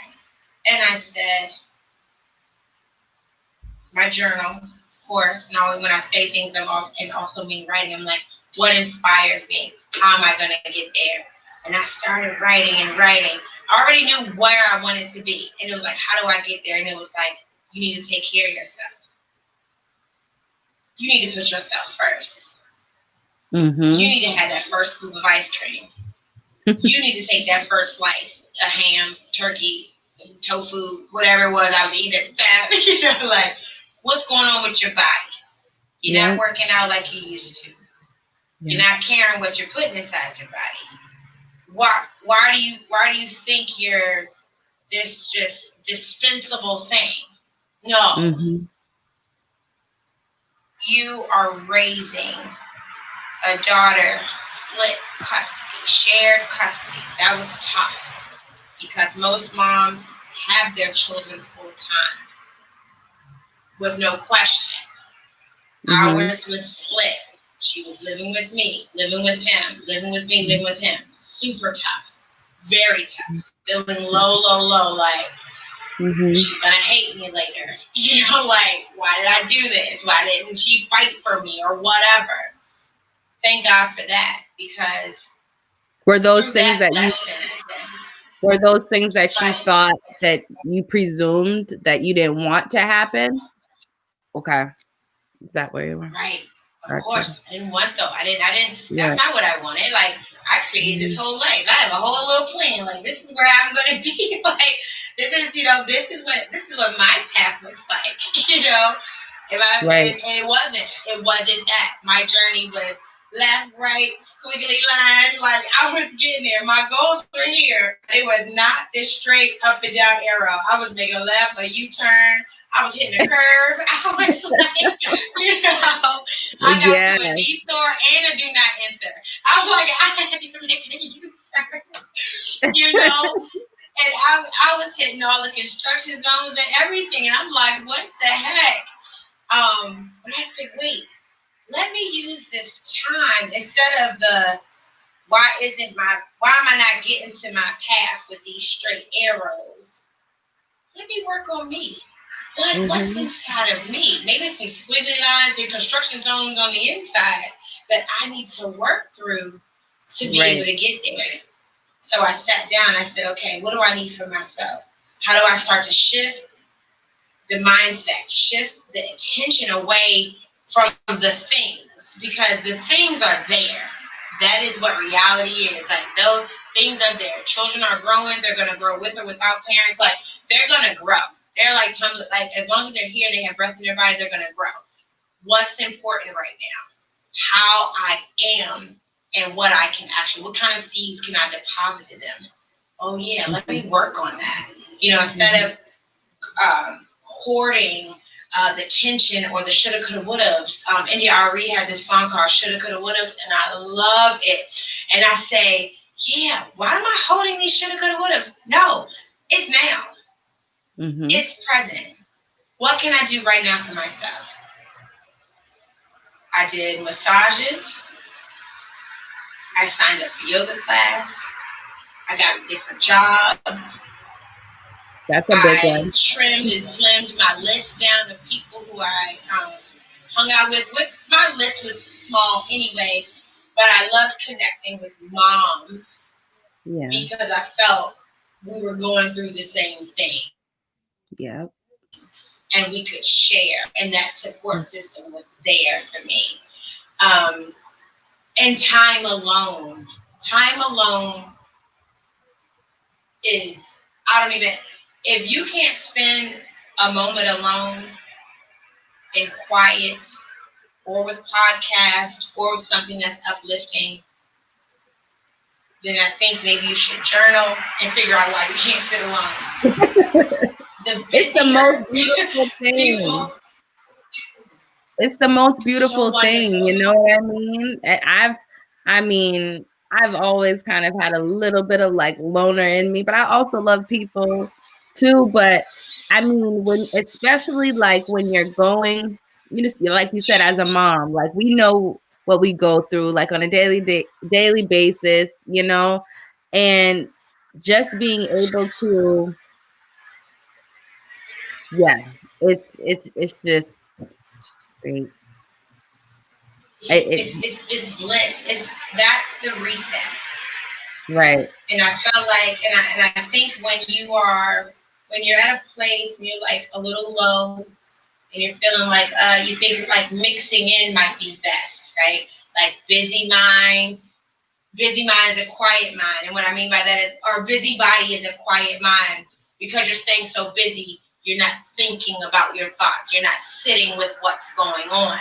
and I said, my journal, of course, not only when I say things, and also mean writing. I'm like, what inspires me? How am I going to get there? And I started writing and writing. I already knew where I wanted to be. And it was like, how do I get there? And it was like, you need to take care of yourself. You need to put yourself first. You need to have that first scoop of ice cream. You need to take that first slice of ham, turkey, tofu, whatever it was I was eating at the time. Like, what's going on with your body? You're not working out like you used to. You're not caring what you're putting inside your body. Why do you think you're this just dispensable thing? No. You are raising a daughter, split custody, shared custody. That was tough, because most moms have their children full time with no question. Ours was split. She was living with me, living with him, living with me, living with him. Super tough. Very tough. Feeling low, like, she's going to hate me later. Like, why did I do this? Why didn't she fight for me, or whatever? Thank God for that, because were those things that you thought, that you presumed that you didn't want to happen? Okay. Is that where you were? Right. Of course. I didn't want, though. I didn't. That's not what I wanted. Like, I created this whole life. I have a whole little plan. Like, this is where I'm going to be. Like, this is what my path looks like. And it wasn't that. My journey was left, right, squiggly line. Like, I was getting there. My goals were here. It was not this straight up and down arrow. I was making a left, a U-turn. I was hitting a curve. I was like, I got to a detour and a do not enter. I was like, I had to make a U-turn, and I was hitting all the construction zones and everything. And I'm like, what the heck? But I said, wait, let me use this time instead of why am I not getting to my path with these straight arrows? Let me work on me. What's inside of me? Maybe some squiggly lines and construction zones on the inside that I need to work through to be able to get there. So I sat down. I said, okay, what do I need for myself? How do I start to shift the mindset, shift the attention away from the things? Because the things are there. That is what reality is. Like, those things are there. Children are growing. They're going to grow with or without parents. Like, they're going to grow. They're like as long as they're here, they have breath in their body, they're going to grow. What's important right now? How I am, and what kind of seeds can I deposit in them? Oh yeah, let me work on that. Instead of recording the tension or the shoulda, coulda, wouldas. India Ari had this song called Shoulda, Coulda, Wouldas, and I love it. And I say, yeah, why am I holding these shoulda, coulda, wouldas? No, it's now. Mm-hmm. It's present. What can I do right now for myself? I did massages. I signed up for yoga class. I got a different job. That's a big one. I trimmed and slimmed my list down of people who I hung out with. My list was small anyway, but I loved connecting with moms because I felt we were going through the same thing. Yeah. And we could share, and that support system was there for me. And time alone is, if you can't spend a moment alone in quiet or with podcast or with something that's uplifting, then I think maybe you should journal and figure out why you can't sit alone. It's the most beautiful thing. It's the most beautiful thing. You know what I mean? I've always kind of had a little bit of like loner in me, but I also love people too. But I mean, especially like when you're going, like you said, as a mom, like we know what we go through like on a daily basis, and just being able to, it's just great. It's bliss. That's the reset. Right. And I felt like, and I think when you're at a place and you're like a little low and you're feeling like you think like mixing in might be best, right? Like busy mind is a quiet mind. And what I mean by that is, or busy body is a quiet mind, because you're staying so busy, you're not thinking about your thoughts. You're not sitting with what's going on.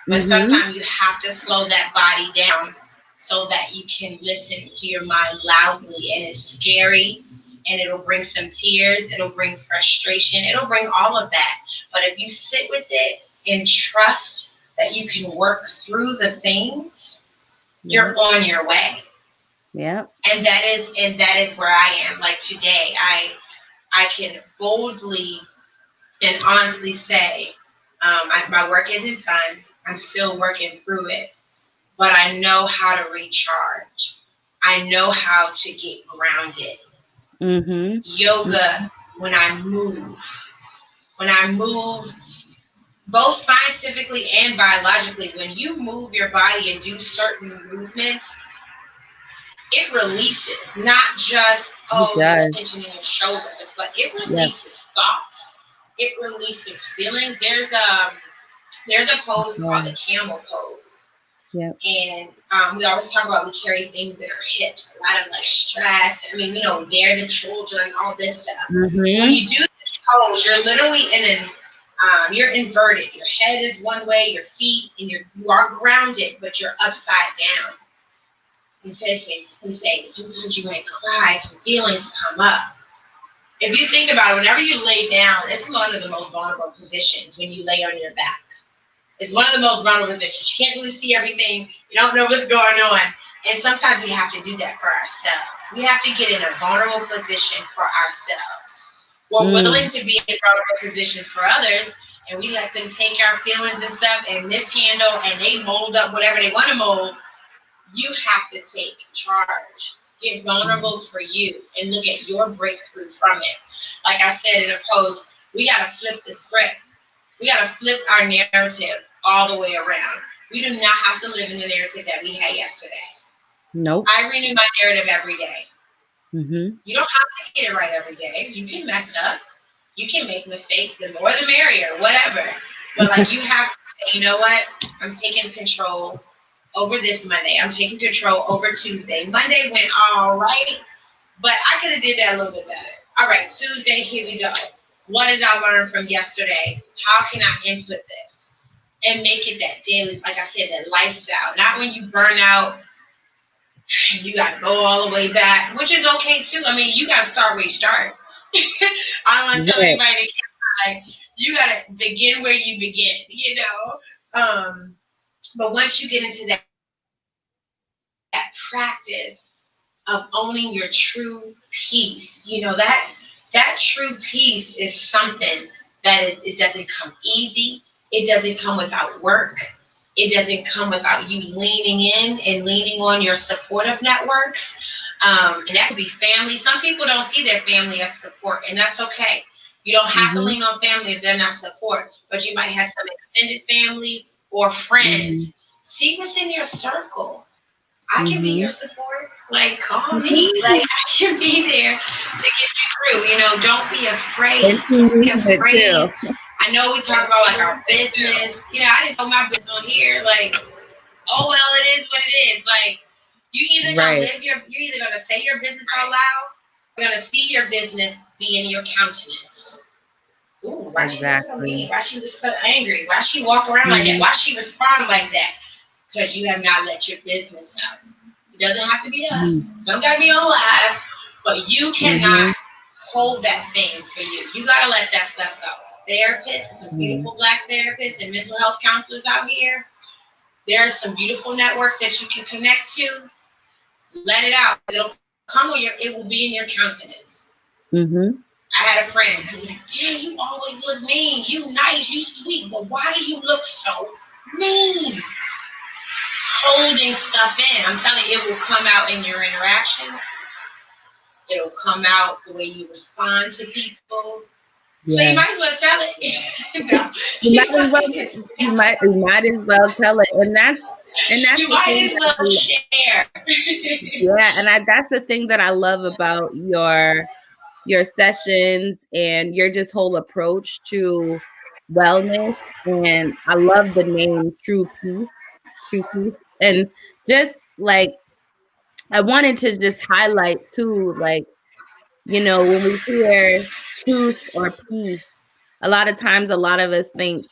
But sometimes you have to slow that body down so that you can listen to your mind loudly. And it's scary, and it'll bring some tears. It'll bring frustration. It'll bring all of that. But if you sit with it and trust that you can work through the things, you're on your way. Yeah. And that is where I am. Like today, I can boldly and honestly say, my work isn't done. I'm still working through it, but I know how to recharge. I know how to get grounded. Yoga, when I move, both scientifically and biologically, when you move your body and do certain movements, it releases not just the tension in your shoulders, but it releases thoughts. It releases feelings. There's a pose called the camel pose. Yeah. And we always talk about we carry things in our hips, a lot of like stress. I mean, they're the children, all this stuff. When you do this pose, you're literally you're inverted. Your head is one way, your feet, and you are grounded, but you're upside down. And so we say sometimes you might cry, some feelings come up. If you think about it, whenever you lay down, it's one of the most vulnerable positions when you lay on your back. It's one of the most vulnerable positions. You can't really see everything. You don't know what's going on. And sometimes we have to do that for ourselves. We have to get in a vulnerable position for ourselves. We're willing to be in vulnerable positions for others, and we let them take our feelings and stuff and mishandle, and they mold up whatever they want to mold. You have to take charge. Get vulnerable for you and look at your breakthrough from it. Like I said in a post, we got to flip the script. We got to flip our narrative all the way around. We do not have to live in the narrative that we had yesterday. Nope. I renew my narrative every day. You don't have to get it right every day. You can mess up. You can make mistakes. The more the merrier, whatever. But like you have to say, you know what? I'm taking control over this Monday. I'm taking control over Tuesday. Monday went all right, but I could have did that a little bit better. All right, Tuesday, here we go. What did I learn from yesterday? How can I input this? And make it that daily, like I said, that lifestyle. Not when you burn out and you got to go all the way back, which is okay too. I mean, you got to start where you start. I don't want to tell anybody that you gotta begin where you begin, but once you get into that practice of owning your true peace, that true peace is something it doesn't come easy. It doesn't come without work. It doesn't come without you leaning in and leaning on your supportive networks. And that could be family. Some people don't see their family as support, and that's okay. You don't have to lean on family if they're not support, but you might have some extended family or friends. See what's in your circle. I can be your support. Like, call me. Like, I can be there to get you through. Don't be afraid. Don't be afraid. I know we talk about like our business. I didn't tell my business on here. Like, oh well, it is what it is. Like, you either gonna you're either gonna say your business out loud, you're gonna see your business be in your countenance. Ooh, why she was so mean? Why she was so angry? Why she walk around like that? Why she respond like that? Because you have not let your business out. It doesn't have to be us. Don't gotta be on live, but you cannot hold that thing for you. You gotta let that stuff go. Therapists, some beautiful Black therapists and mental health counselors out here. There are some beautiful networks that you can connect to. Let it out. It'll come on it will be in your countenance. I had a friend who was like, "Dang, you always look mean. You nice, you sweet, but why do you look so mean?" Holding stuff in. I'm telling you, it will come out in your interactions. It'll come out the way you respond to people. So you might as well tell it. You might as well tell it. And that's you might as well share. And that's the thing that I love about your sessions and your just whole approach to wellness. And I love the name True Peace. And just like, I wanted to just highlight too, like, when we hear truth or peace, a lot of times, a lot of us think,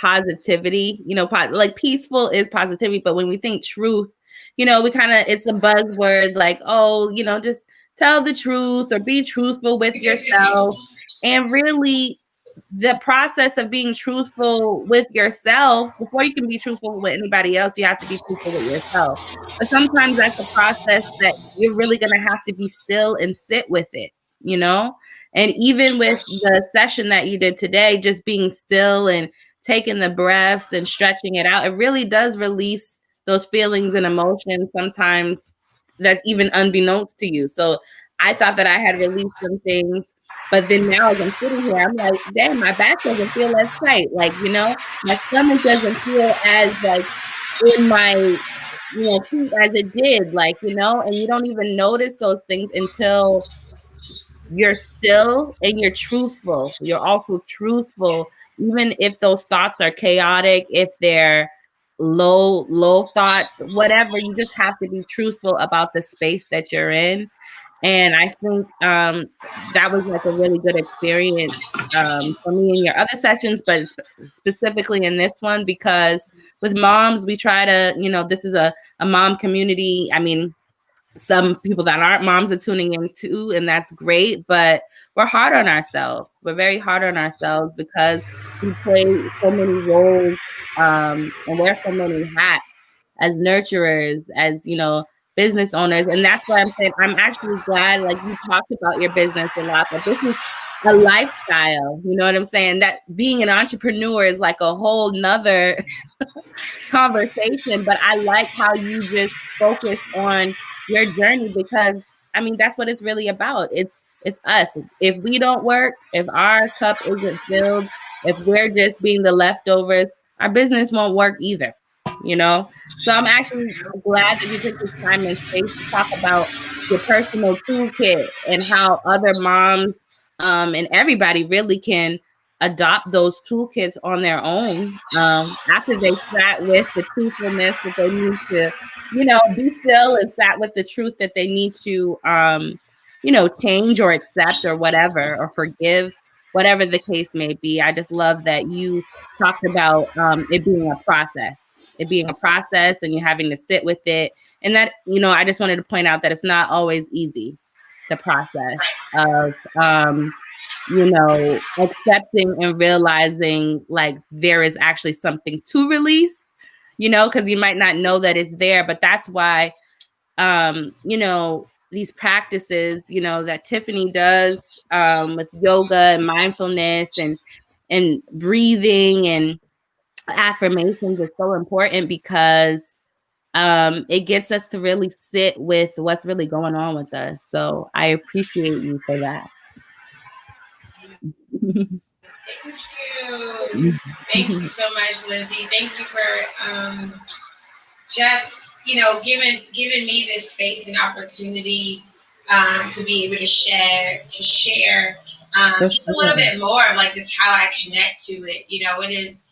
positivity, like peaceful is positivity. But when we think truth, we kind of, it's a buzzword like, oh, just tell the truth or be truthful with yourself. And really, the process of being truthful with yourself, before you can be truthful with anybody else, you have to be truthful with yourself. But sometimes that's a process that you're really going to have to be still and sit with it, And even with the session that you did today, just being still and taking the breaths and stretching it out, it really does release those feelings and emotions sometimes that's even unbeknownst to you. So I thought that I had released some things, but then now as I'm sitting here, I'm like, damn, my back doesn't feel as tight. Like, my stomach doesn't feel as like in my, feet as it did, like, and you don't even notice those things until you're still and you're truthful. You're also truthful, even if those thoughts are chaotic, if they're low thoughts, whatever, you just have to be truthful about the space that you're in. And I think that was like a really good experience for me in your other sessions, but specifically in this one, because with moms, we try to, this is a mom community. I mean, some people that aren't moms are tuning in too, and that's great, but we're hard on ourselves. We're very hard on ourselves because we play so many roles and wear so many hats as nurturers, as business owners. And that's why I'm saying I'm actually glad, like, you talked about your business a lot, but this is a lifestyle, you know what I'm saying? That being an entrepreneur is like a whole nother conversation, but I like how you just focus on your journey, because I mean, that's what it's really about. It's us. If we don't work, if our cup isn't filled, if we're just being the leftovers, our business won't work either, So I'm actually glad that you took this time and space to talk about your personal toolkit and how other moms and everybody really can adopt those toolkits on their own after they sat with the truthfulness that they need to, be still and sat with the truth that they need to, change or accept or whatever, or forgive, whatever the case may be. I just love that you talked about it being a process. It being a process and you having to sit with it. And that, I just wanted to point out that it's not always easy, the process of accepting and realizing like there is actually something to release, because you might not know that it's there, but that's why, these practices, that Tiffany does, with yoga and mindfulness and breathing and affirmations is so important because it gets us to really sit with what's really going on with us. So I appreciate you for that. Thank you. Thank you so much, Lindsey. Thank you for just giving me this space and opportunity to be able to share just a little bit more of like just how I connect to it. It is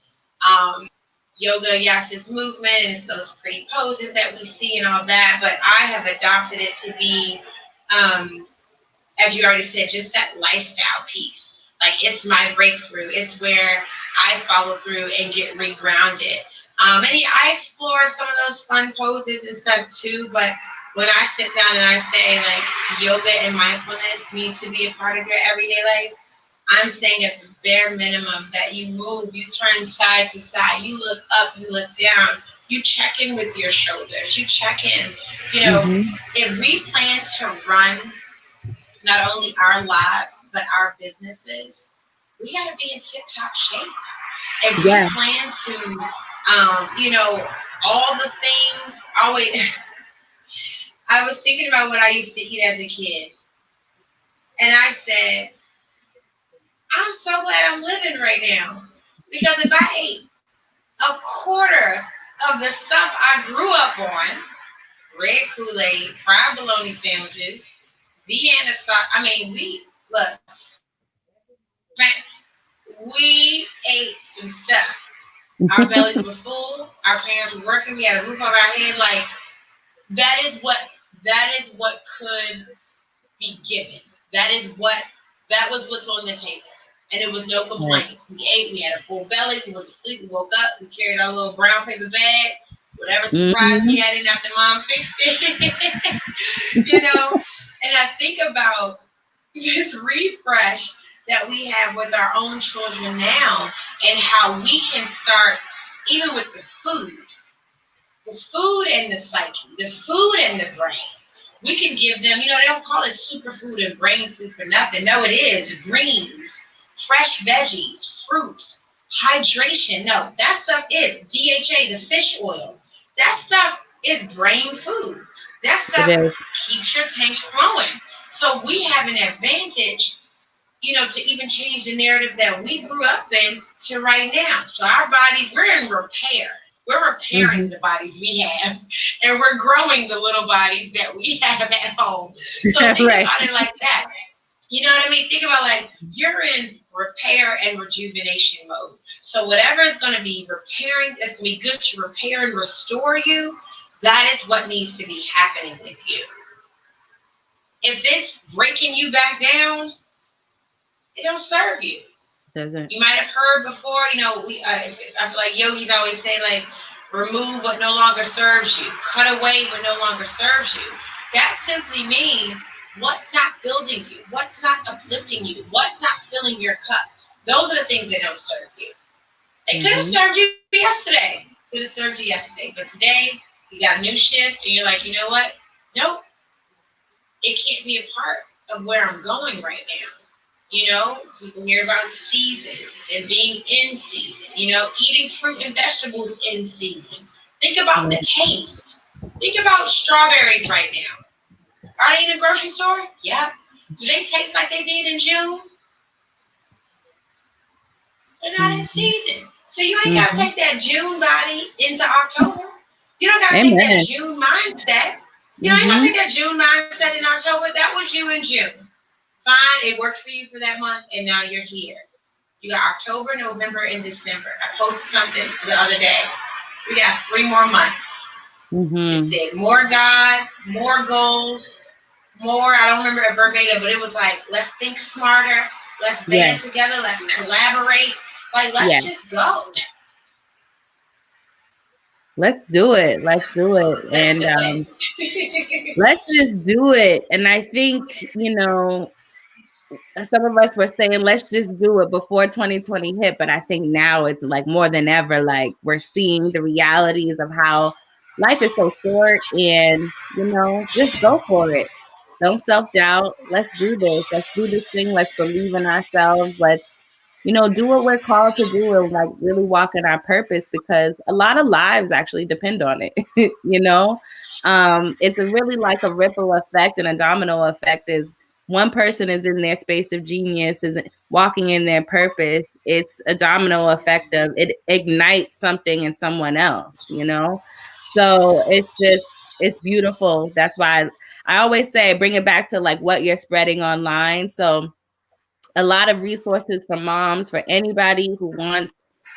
yoga, yes, it's movement and it's those pretty poses that we see and all that, but I have adopted it to be, as you already said, just that lifestyle piece. Like it's my breakthrough. It's where I follow through and get regrounded. And yeah, I explore some of those fun poses and stuff too, but when I sit down and I say like yoga and mindfulness need to be a part of your everyday life, I'm saying at the bare minimum that you move, you turn side to side, you look up, you look down, you check in with your shoulders, you check in. If we plan to run not only our lives, but our businesses, we got to be in tip-top shape. If we plan to, all the things, always, I was thinking about what I used to eat as a kid. And I said, I'm so glad I'm living right now. Because if I ate a quarter of the stuff I grew up on, red Kool-Aid, fried bologna sandwiches, Vienna sauce, we ate some stuff. Our bellies were full. Our parents were working. We had a roof over our head. Like that is what could be given. That was what's on the table. And it was no complaints. We ate, we had a full belly, we went to sleep, we woke up, we carried our little brown paper bag, whatever surprise we had in after mom fixed it. And I think about this refresh that we have with our own children now and how we can start even with the food and the psyche, the food and the brain. We can give them, they don't call it superfood and brain food for nothing. No, it is greens, fresh veggies, fruits, hydration. No, that stuff is DHA, the fish oil. That stuff is brain food. That stuff keeps your tank flowing. So we have an advantage, to even change the narrative that we grew up in to right now. So our bodies, we're in repair. We're repairing the bodies we have, and we're growing the little bodies that we have at home. So think about it like that. You know what I mean? Think about like you're in repair and rejuvenation mode. So whatever is going to be repairing, that's going to be good to repair and restore you, that is what needs to be happening with you. If it's breaking you back down, it don't serve you. Doesn't. You might have heard before, I feel like yogis always say, like, remove what no longer serves you. Cut away what no longer serves you. That simply means what's not building you, what's not uplifting you, what's not filling your cup. Those are the things that don't serve you. They could have served you yesterday. But today, you got a new shift, and you're like, you know what? Nope. It can't be a part of where I'm going right now. People hear about seasons and being in season, eating fruit and vegetables in season. Think about the taste. Think about strawberries right now. Are they in the grocery store? Yeah. Do they taste like they did in June? They're not in season. So you ain't got to take that June body into October. You don't got to take that June mindset. You ain't got to take that June mindset in October. That was you in June. Fine, it worked for you for that month, and now you're here. You got October, November, and December. I posted something the other day. We got 3 more months. It said more God, more goals, more, I don't remember it verbatim, but it was like, let's think smarter, let's band together, let's collaborate. Like, let's just go. Let's do it. And let's just do it. And I think, some of us were saying, let's just do it before 2020 hit. But I think now it's like more than ever, like we're seeing the realities of how life is so short and, just go for it. Don't self-doubt. Let's do this. Let's do this thing. Let's believe in ourselves. Let's do what we're called to do and like really walk in our purpose because a lot of lives actually depend on it. It's a really like a ripple effect and a domino effect is one person is in their space of genius, is walking in their purpose. It's a domino effect of it ignites something in someone else, So it's beautiful. That's why I always say bring it back to like what you're spreading online. So a lot of resources for moms, for anybody who wants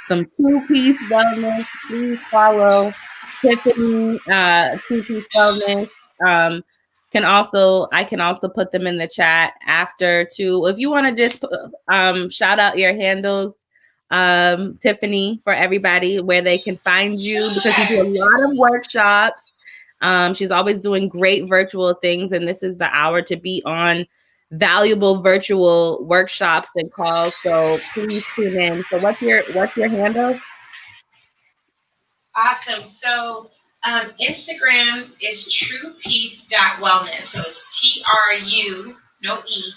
some two-piece wellness. Please follow Tiffany, two-piece wellness. I can also put them in the chat after too. If you want to just shout out your handles, Tiffany, for everybody where they can find you because you do a lot of workshops. She's always doing great virtual things, and this is the hour to be on valuable virtual workshops and calls. So please tune in. So what's your handle? Awesome. So Instagram is truepeace.wellness. So it's TRU, no E,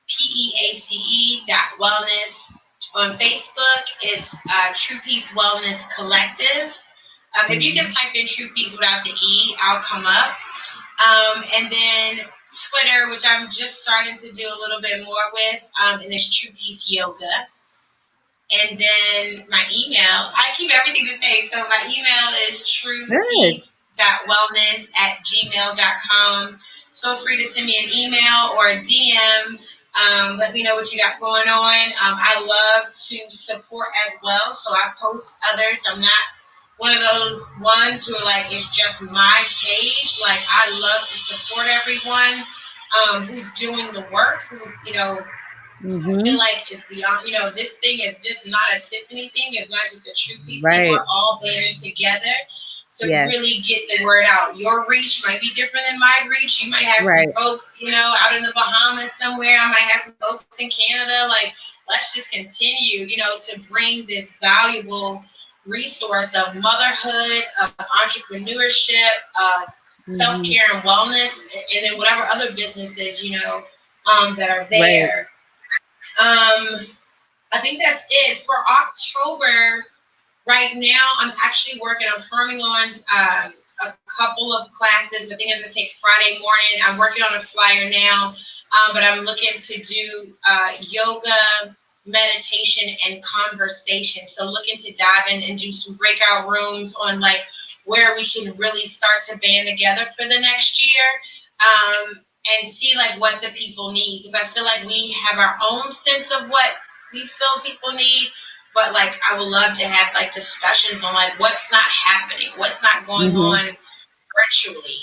PEACE.wellness. On Facebook, it's True Peace Wellness Collective. If you just type in True Peace without the E, I'll come up. And then Twitter, which I'm just starting to do a little bit more with, and it's True Peace Yoga. And then my email, I keep everything the same. So my email is truepeace.wellness@gmail.com. Feel free to send me an email or a DM. Let me know what you got going on. I love to support as well. So I post others. I'm not one of those ones who are like, it's just my page. Like, I love to support everyone who's doing the work, who's, I feel like it's beyond, this thing is just not a Tiffany thing. It's not just a True Peace thing. We're all banding together to really get the word out. Your reach might be different than my reach. You might have some folks, out in the Bahamas somewhere. I might have some folks in Canada. Like, let's just continue, to bring this valuable resource of motherhood, of entrepreneurship, of self-care and wellness, and then whatever other businesses, that are there. I think that's it for October. Right now, I'm actually working. I'm firming on a couple of classes. I think I'm going to take Friday morning. I'm working on a flyer now, but I'm looking to do yoga, meditation, and conversation. So looking to dive in and do some breakout rooms on like where we can really start to band together for the next year. And see like what the people need, because I feel like we have our own sense of what we feel people need, but like I would love to have like discussions on like what's not happening, what's not going on virtually,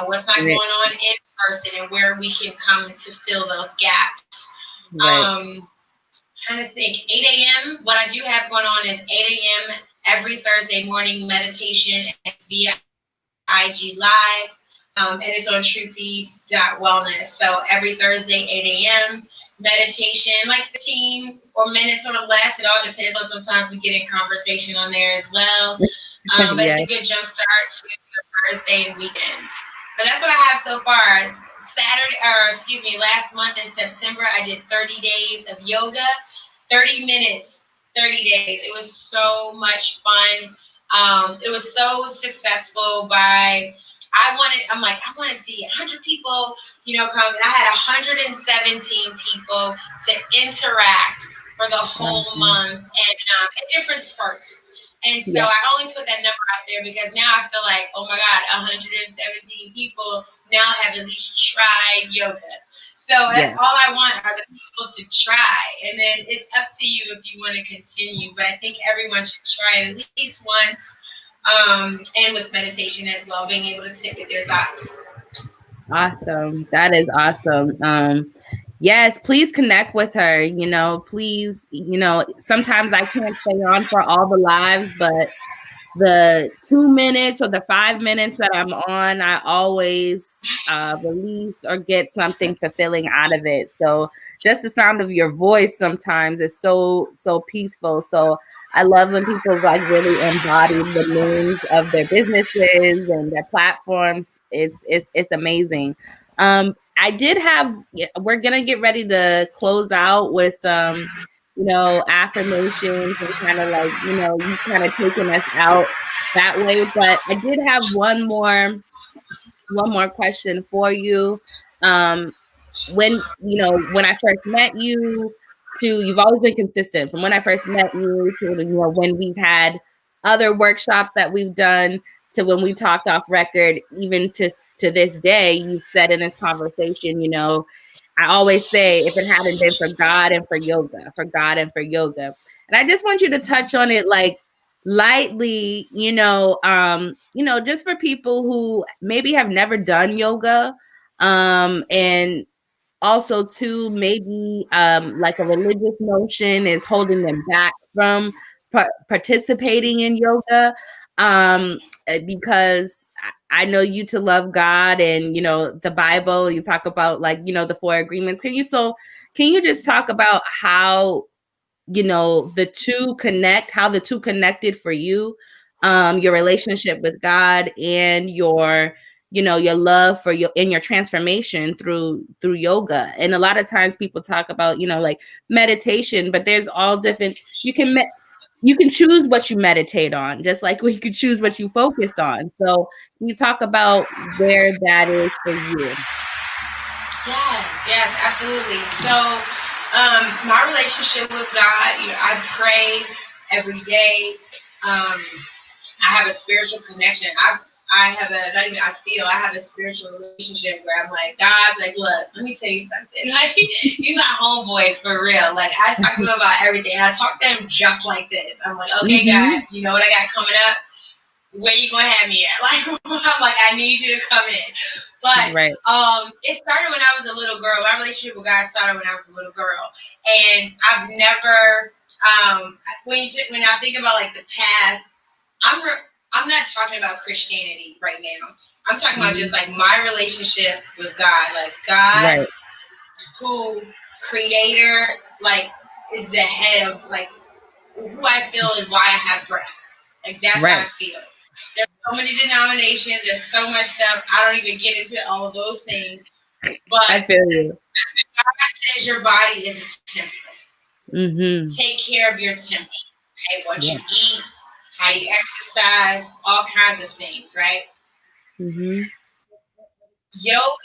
what's not going on in person, and where we can come to fill those gaps. Trying to think, 8 a.m. What I do have going on is 8 a.m. every Thursday morning meditation. It's via IG Live. And it's on truepeace.wellness. So every Thursday, 8 a.m., meditation, like 15 or minutes or less. It all depends on sometimes we get in conversation on there as well. But it's a good jump start to your Thursday and weekend. But that's what I have so far. Last month in September, I did 30 days of yoga, 30 minutes, 30 days. It was so much fun. It was so successful I want to see 100 people, come. And I had 117 people to interact for the whole month, and at different spurts. And so I only put that number out there because now I feel like, oh my God, 117 people now have at least tried yoga. So that's all I want are the people to try. And then it's up to you if you want to continue. But I think everyone should try it at least once. And with meditation as well, being able to sit with your thoughts. Awesome. That is awesome. Yes, please connect with her. Please, sometimes I can't stay on for all the lives, but the 2 minutes or the 5 minutes that I'm on, I always release or get something fulfilling out of it. So just the sound of your voice sometimes is so peaceful. So I love when people like really embody the names of their businesses and their platforms. It's amazing. I did have, we're gonna get ready to close out with some, affirmations and kind of like, you kind of taking us out that way. But I did have one more question for you. When I first met you, to you've always been consistent from when I first met you to when we've had other workshops that we've done to when we talked off record, even to this day. You've said in this conversation, I always say, if it hadn't been for God and for yoga, for God and for yoga. And I just want you to touch on it like lightly, just for people who maybe have never done yoga, and also too maybe like a religious notion is holding them back from participating in yoga, because I know you to love God and the Bible. You talk about like the 4 agreements. Can you just talk about how the two connect, how the two connected for you, your relationship with God and your your love for your transformation through yoga. And a lot of times people talk about like meditation, but there's all different. You can choose what you meditate on, just like you could choose what you focus on. So can you talk about where that is for you? Yes, absolutely. So, my relationship with God, I pray every day. I have a spiritual connection. I have a, not even I feel, I have a spiritual relationship where I'm like, God, like, look, let me tell you something. Like, you my homeboy for real. Like, I talk to him about everything. And I talk to him just like this. I'm like, okay, God, you know what I got coming up? Where you gonna have me at? Like, I'm like, I need you to come in. But Right. it started when I was a little girl. My relationship with God started when I was a little girl, and I've never. When I think about like the path, I'm not talking about Christianity right now. I'm talking about just like my relationship with God, like God, who Creator, like is the head of like who I feel is why I have breath. Like that's how I feel. There's so many denominations. There's so much stuff. I don't even get into all of those things. But I feel you. God says your body is a temple. Take care of your temple. Okay, what you eat, how you exercise, all kinds of things, right? Yoga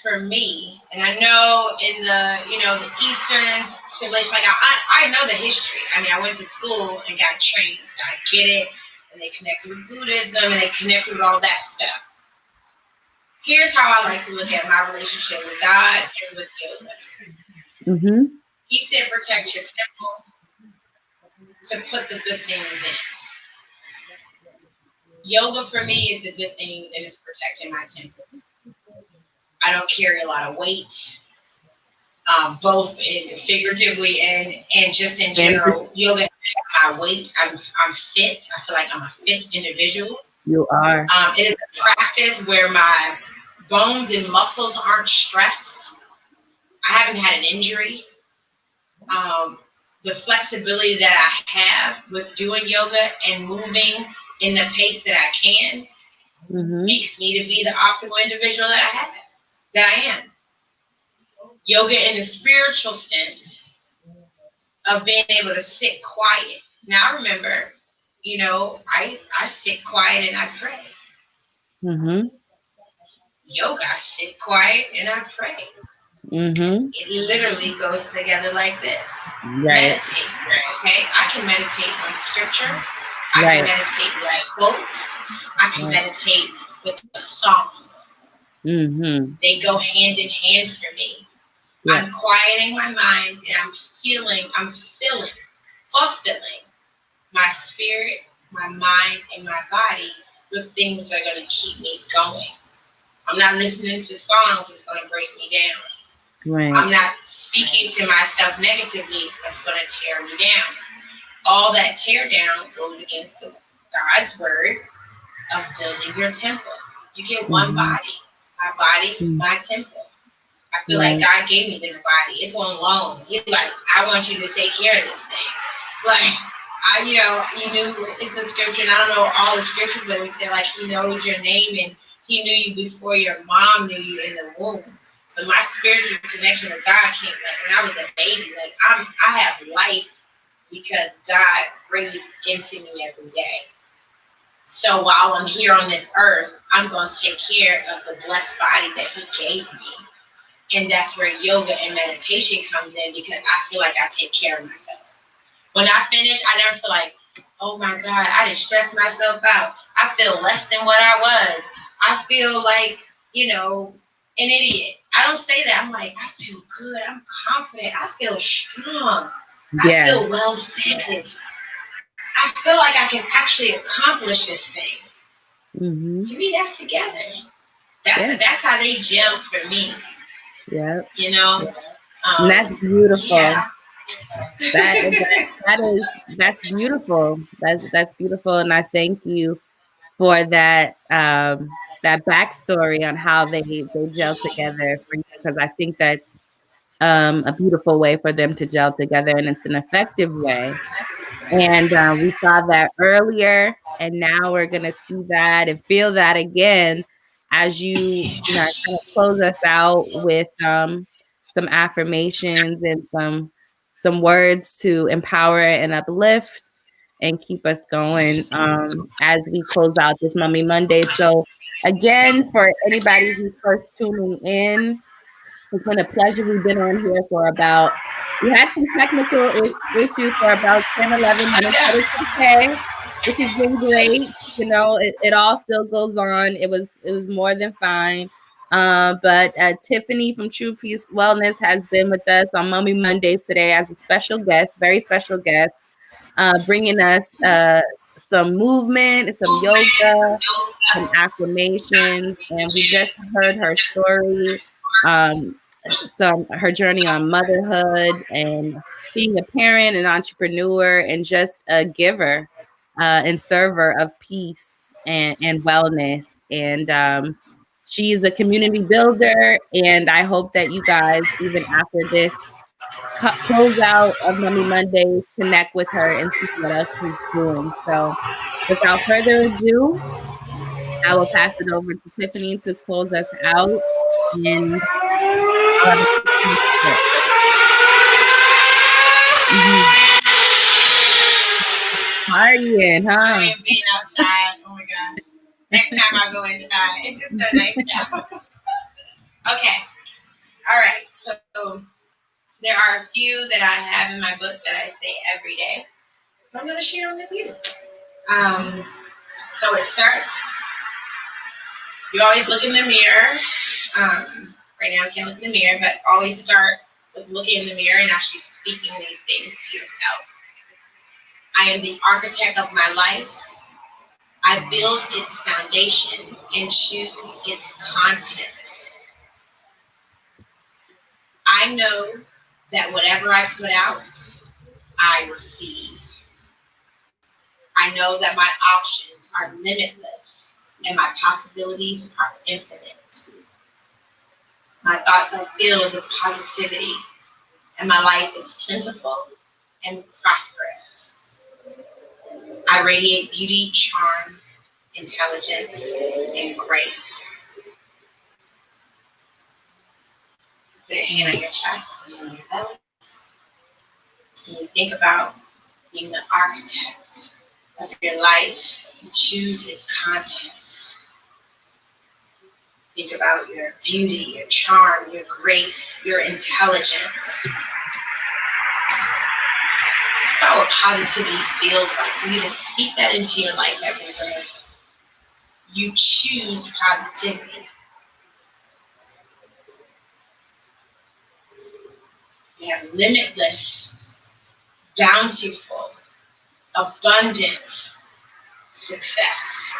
for me, and I know in the Eastern civilization, like I know the history. I mean, I went to school and got trained, so I get it. And they connected with Buddhism, and they connected with all that stuff. Here's how I like to look at my relationship with God and with yoga. He said, protect your temple to put the good things in. Yoga for me is the good things, and it's protecting my temple. I don't carry a lot of weight, both figuratively and just in general. Yoga my weight. I'm fit. I feel like I'm a fit individual. You are. It is a practice where my bones and muscles aren't stressed. I haven't had an injury. The flexibility that I have with doing yoga and moving in the pace that I can makes me to be the optimal individual that I am. Yoga in the spiritual sense of being able to sit quiet. Now I remember, I sit quiet and I pray. Yoga, I sit quiet and I pray. It literally goes together like this. Meditate, okay? I can meditate on scripture. I can meditate with a quote. I can meditate with a song. They go hand in hand for me. I'm quieting my mind and I'm fulfilling my spirit, my mind, and my body with things that are going to keep me going. I'm not listening to songs that's going to break me down. I'm not speaking to myself negatively that's going to tear me down. All that tear down goes against God's word of building your temple. You get one body. My body, my temple. I feel like God gave me this body. It's on loan. He's like, I want you to take care of this thing. Like, you knew it's a scripture, and I don't know all the scriptures, but it said, like, he knows your name, and he knew you before your mom knew you in the womb. So my spiritual connection with God came, like, when I was a baby. Like, I have life because God breathed into me every day. So while I'm here on this earth, I'm going to take care of the blessed body that he gave me. And that's where yoga and meditation comes in, because I feel like I take care of myself. When I finish, I never feel like, oh my God, I didn't stress myself out. I feel less than what I was. I feel like, an idiot. I don't say that. I'm like, I feel good. I'm confident. I feel strong. I feel well fed. I feel like I can actually accomplish this thing. Mm-hmm. To me, that's together. That's how they gel for me. Yeah. And that's beautiful. Yeah. That's beautiful. That's beautiful, and I thank you for that that backstory on how they gel together for you, because I think that's a beautiful way for them to gel together, and it's an effective way. And we saw that earlier, and now we're gonna see that and feel that again as you kind of close us out with some affirmations and some words to empower and uplift and keep us going as we close out this Mummy Monday. So again, for anybody who's first tuning in, it's been a pleasure. We've been on here for we had some technical issues for about 10, 11 minutes, but it's okay. This has been great. It all still goes on. It was more than fine. But Tiffany from True Peace Wellness has been with us on Mummy Mondays today as a special guest, very special guest, bringing us some movement, some yoga, some affirmations, and we just heard her story, her journey on motherhood and being a parent, an entrepreneur, and just a giver and server of peace and wellness. And she is a community builder, and I hope that you guys, even after this close out of Mummy Mondays, connect with her and see what else she's doing. So without further ado, I will pass it over to Tiffany to close us out. And partying, huh? Joy of being outside. Oh my gosh. Next time I go inside, it's just so nice now. Okay. All right. So there are a few that I have in my book that I say every day. I'm going to share them with you. So it starts, you always look in the mirror. Right now I can't look in the mirror, but always start with looking in the mirror and actually speaking these things to yourself. I am the architect of my life. I build its foundation and choose its contents. I know that whatever I put out, I receive. I know that my options are limitless and my possibilities are infinite. My thoughts are filled with positivity and my life is plentiful and prosperous. I radiate beauty, charm, intelligence, and grace. Put your hand on your chest and on your belly. And you think about being the architect of your life. You choose its contents. Think about your beauty, your charm, your grace, your intelligence. Think about what positivity feels like for you to speak that into your life every day. You choose positivity. You have limitless, bountiful, abundant success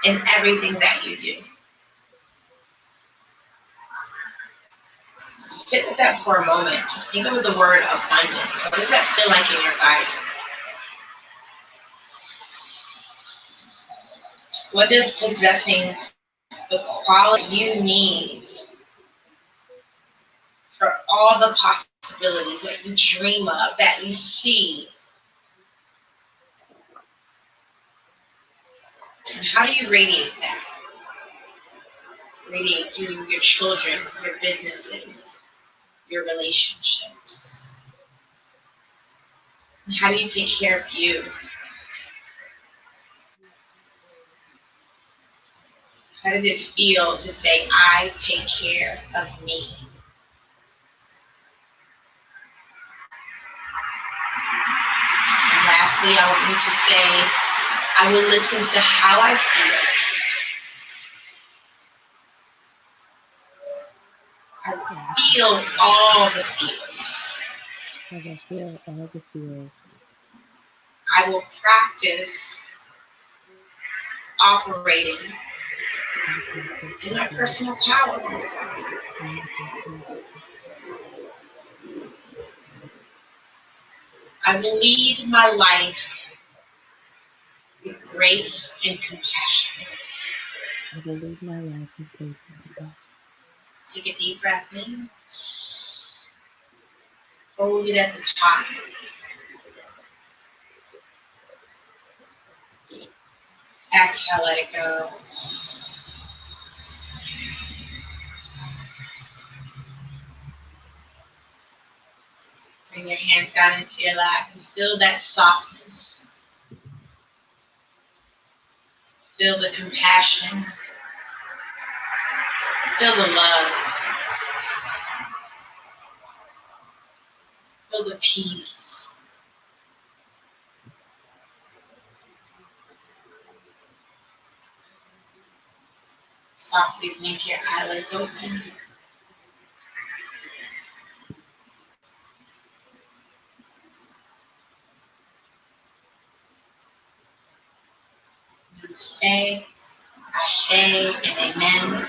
in everything that you do. Just sit with that for a moment. Just think of the word abundance. What does that feel like in your body? What does possessing the quality you need for all the possibilities that you dream of, that you see. And how do you radiate that? Radiate through your children, your businesses, your relationships. And how do you take care of you? How does it feel to say, I take care of me? And lastly, I want you to say, I will listen to how I feel. I will feel all the feels. I will feel all the feels. I will practice operating in my personal power. I will lead my life with grace and compassion. I will lead my life with grace and compassion. Take a deep breath in. Hold it at the top. Exhale, let it go. Bring your hands down into your lap and feel that softness. Feel the compassion. Feel the love. Feel the peace. Softly blink your eyelids open. Namaste, Ashe, and Amen.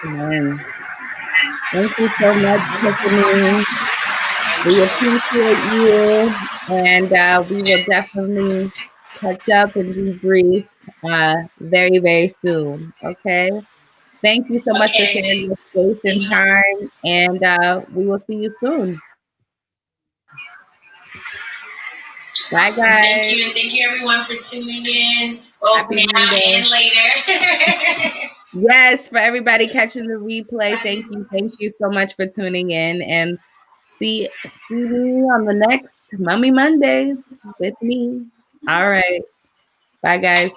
Amen. Thank you so much, Tiffany. We appreciate you, and we will definitely catch up and debrief very, very soon. Okay. Thank you so much for Okay. sharing your space and time, and we will see you soon. Bye, Awesome. guys. Thank you. And thank you, everyone, for tuning in, both Happy now Monday. and later. Yes, for everybody catching the replay, thank you so much for tuning in, and see me on the next Mummy Mondays with me. All right. Bye, guys.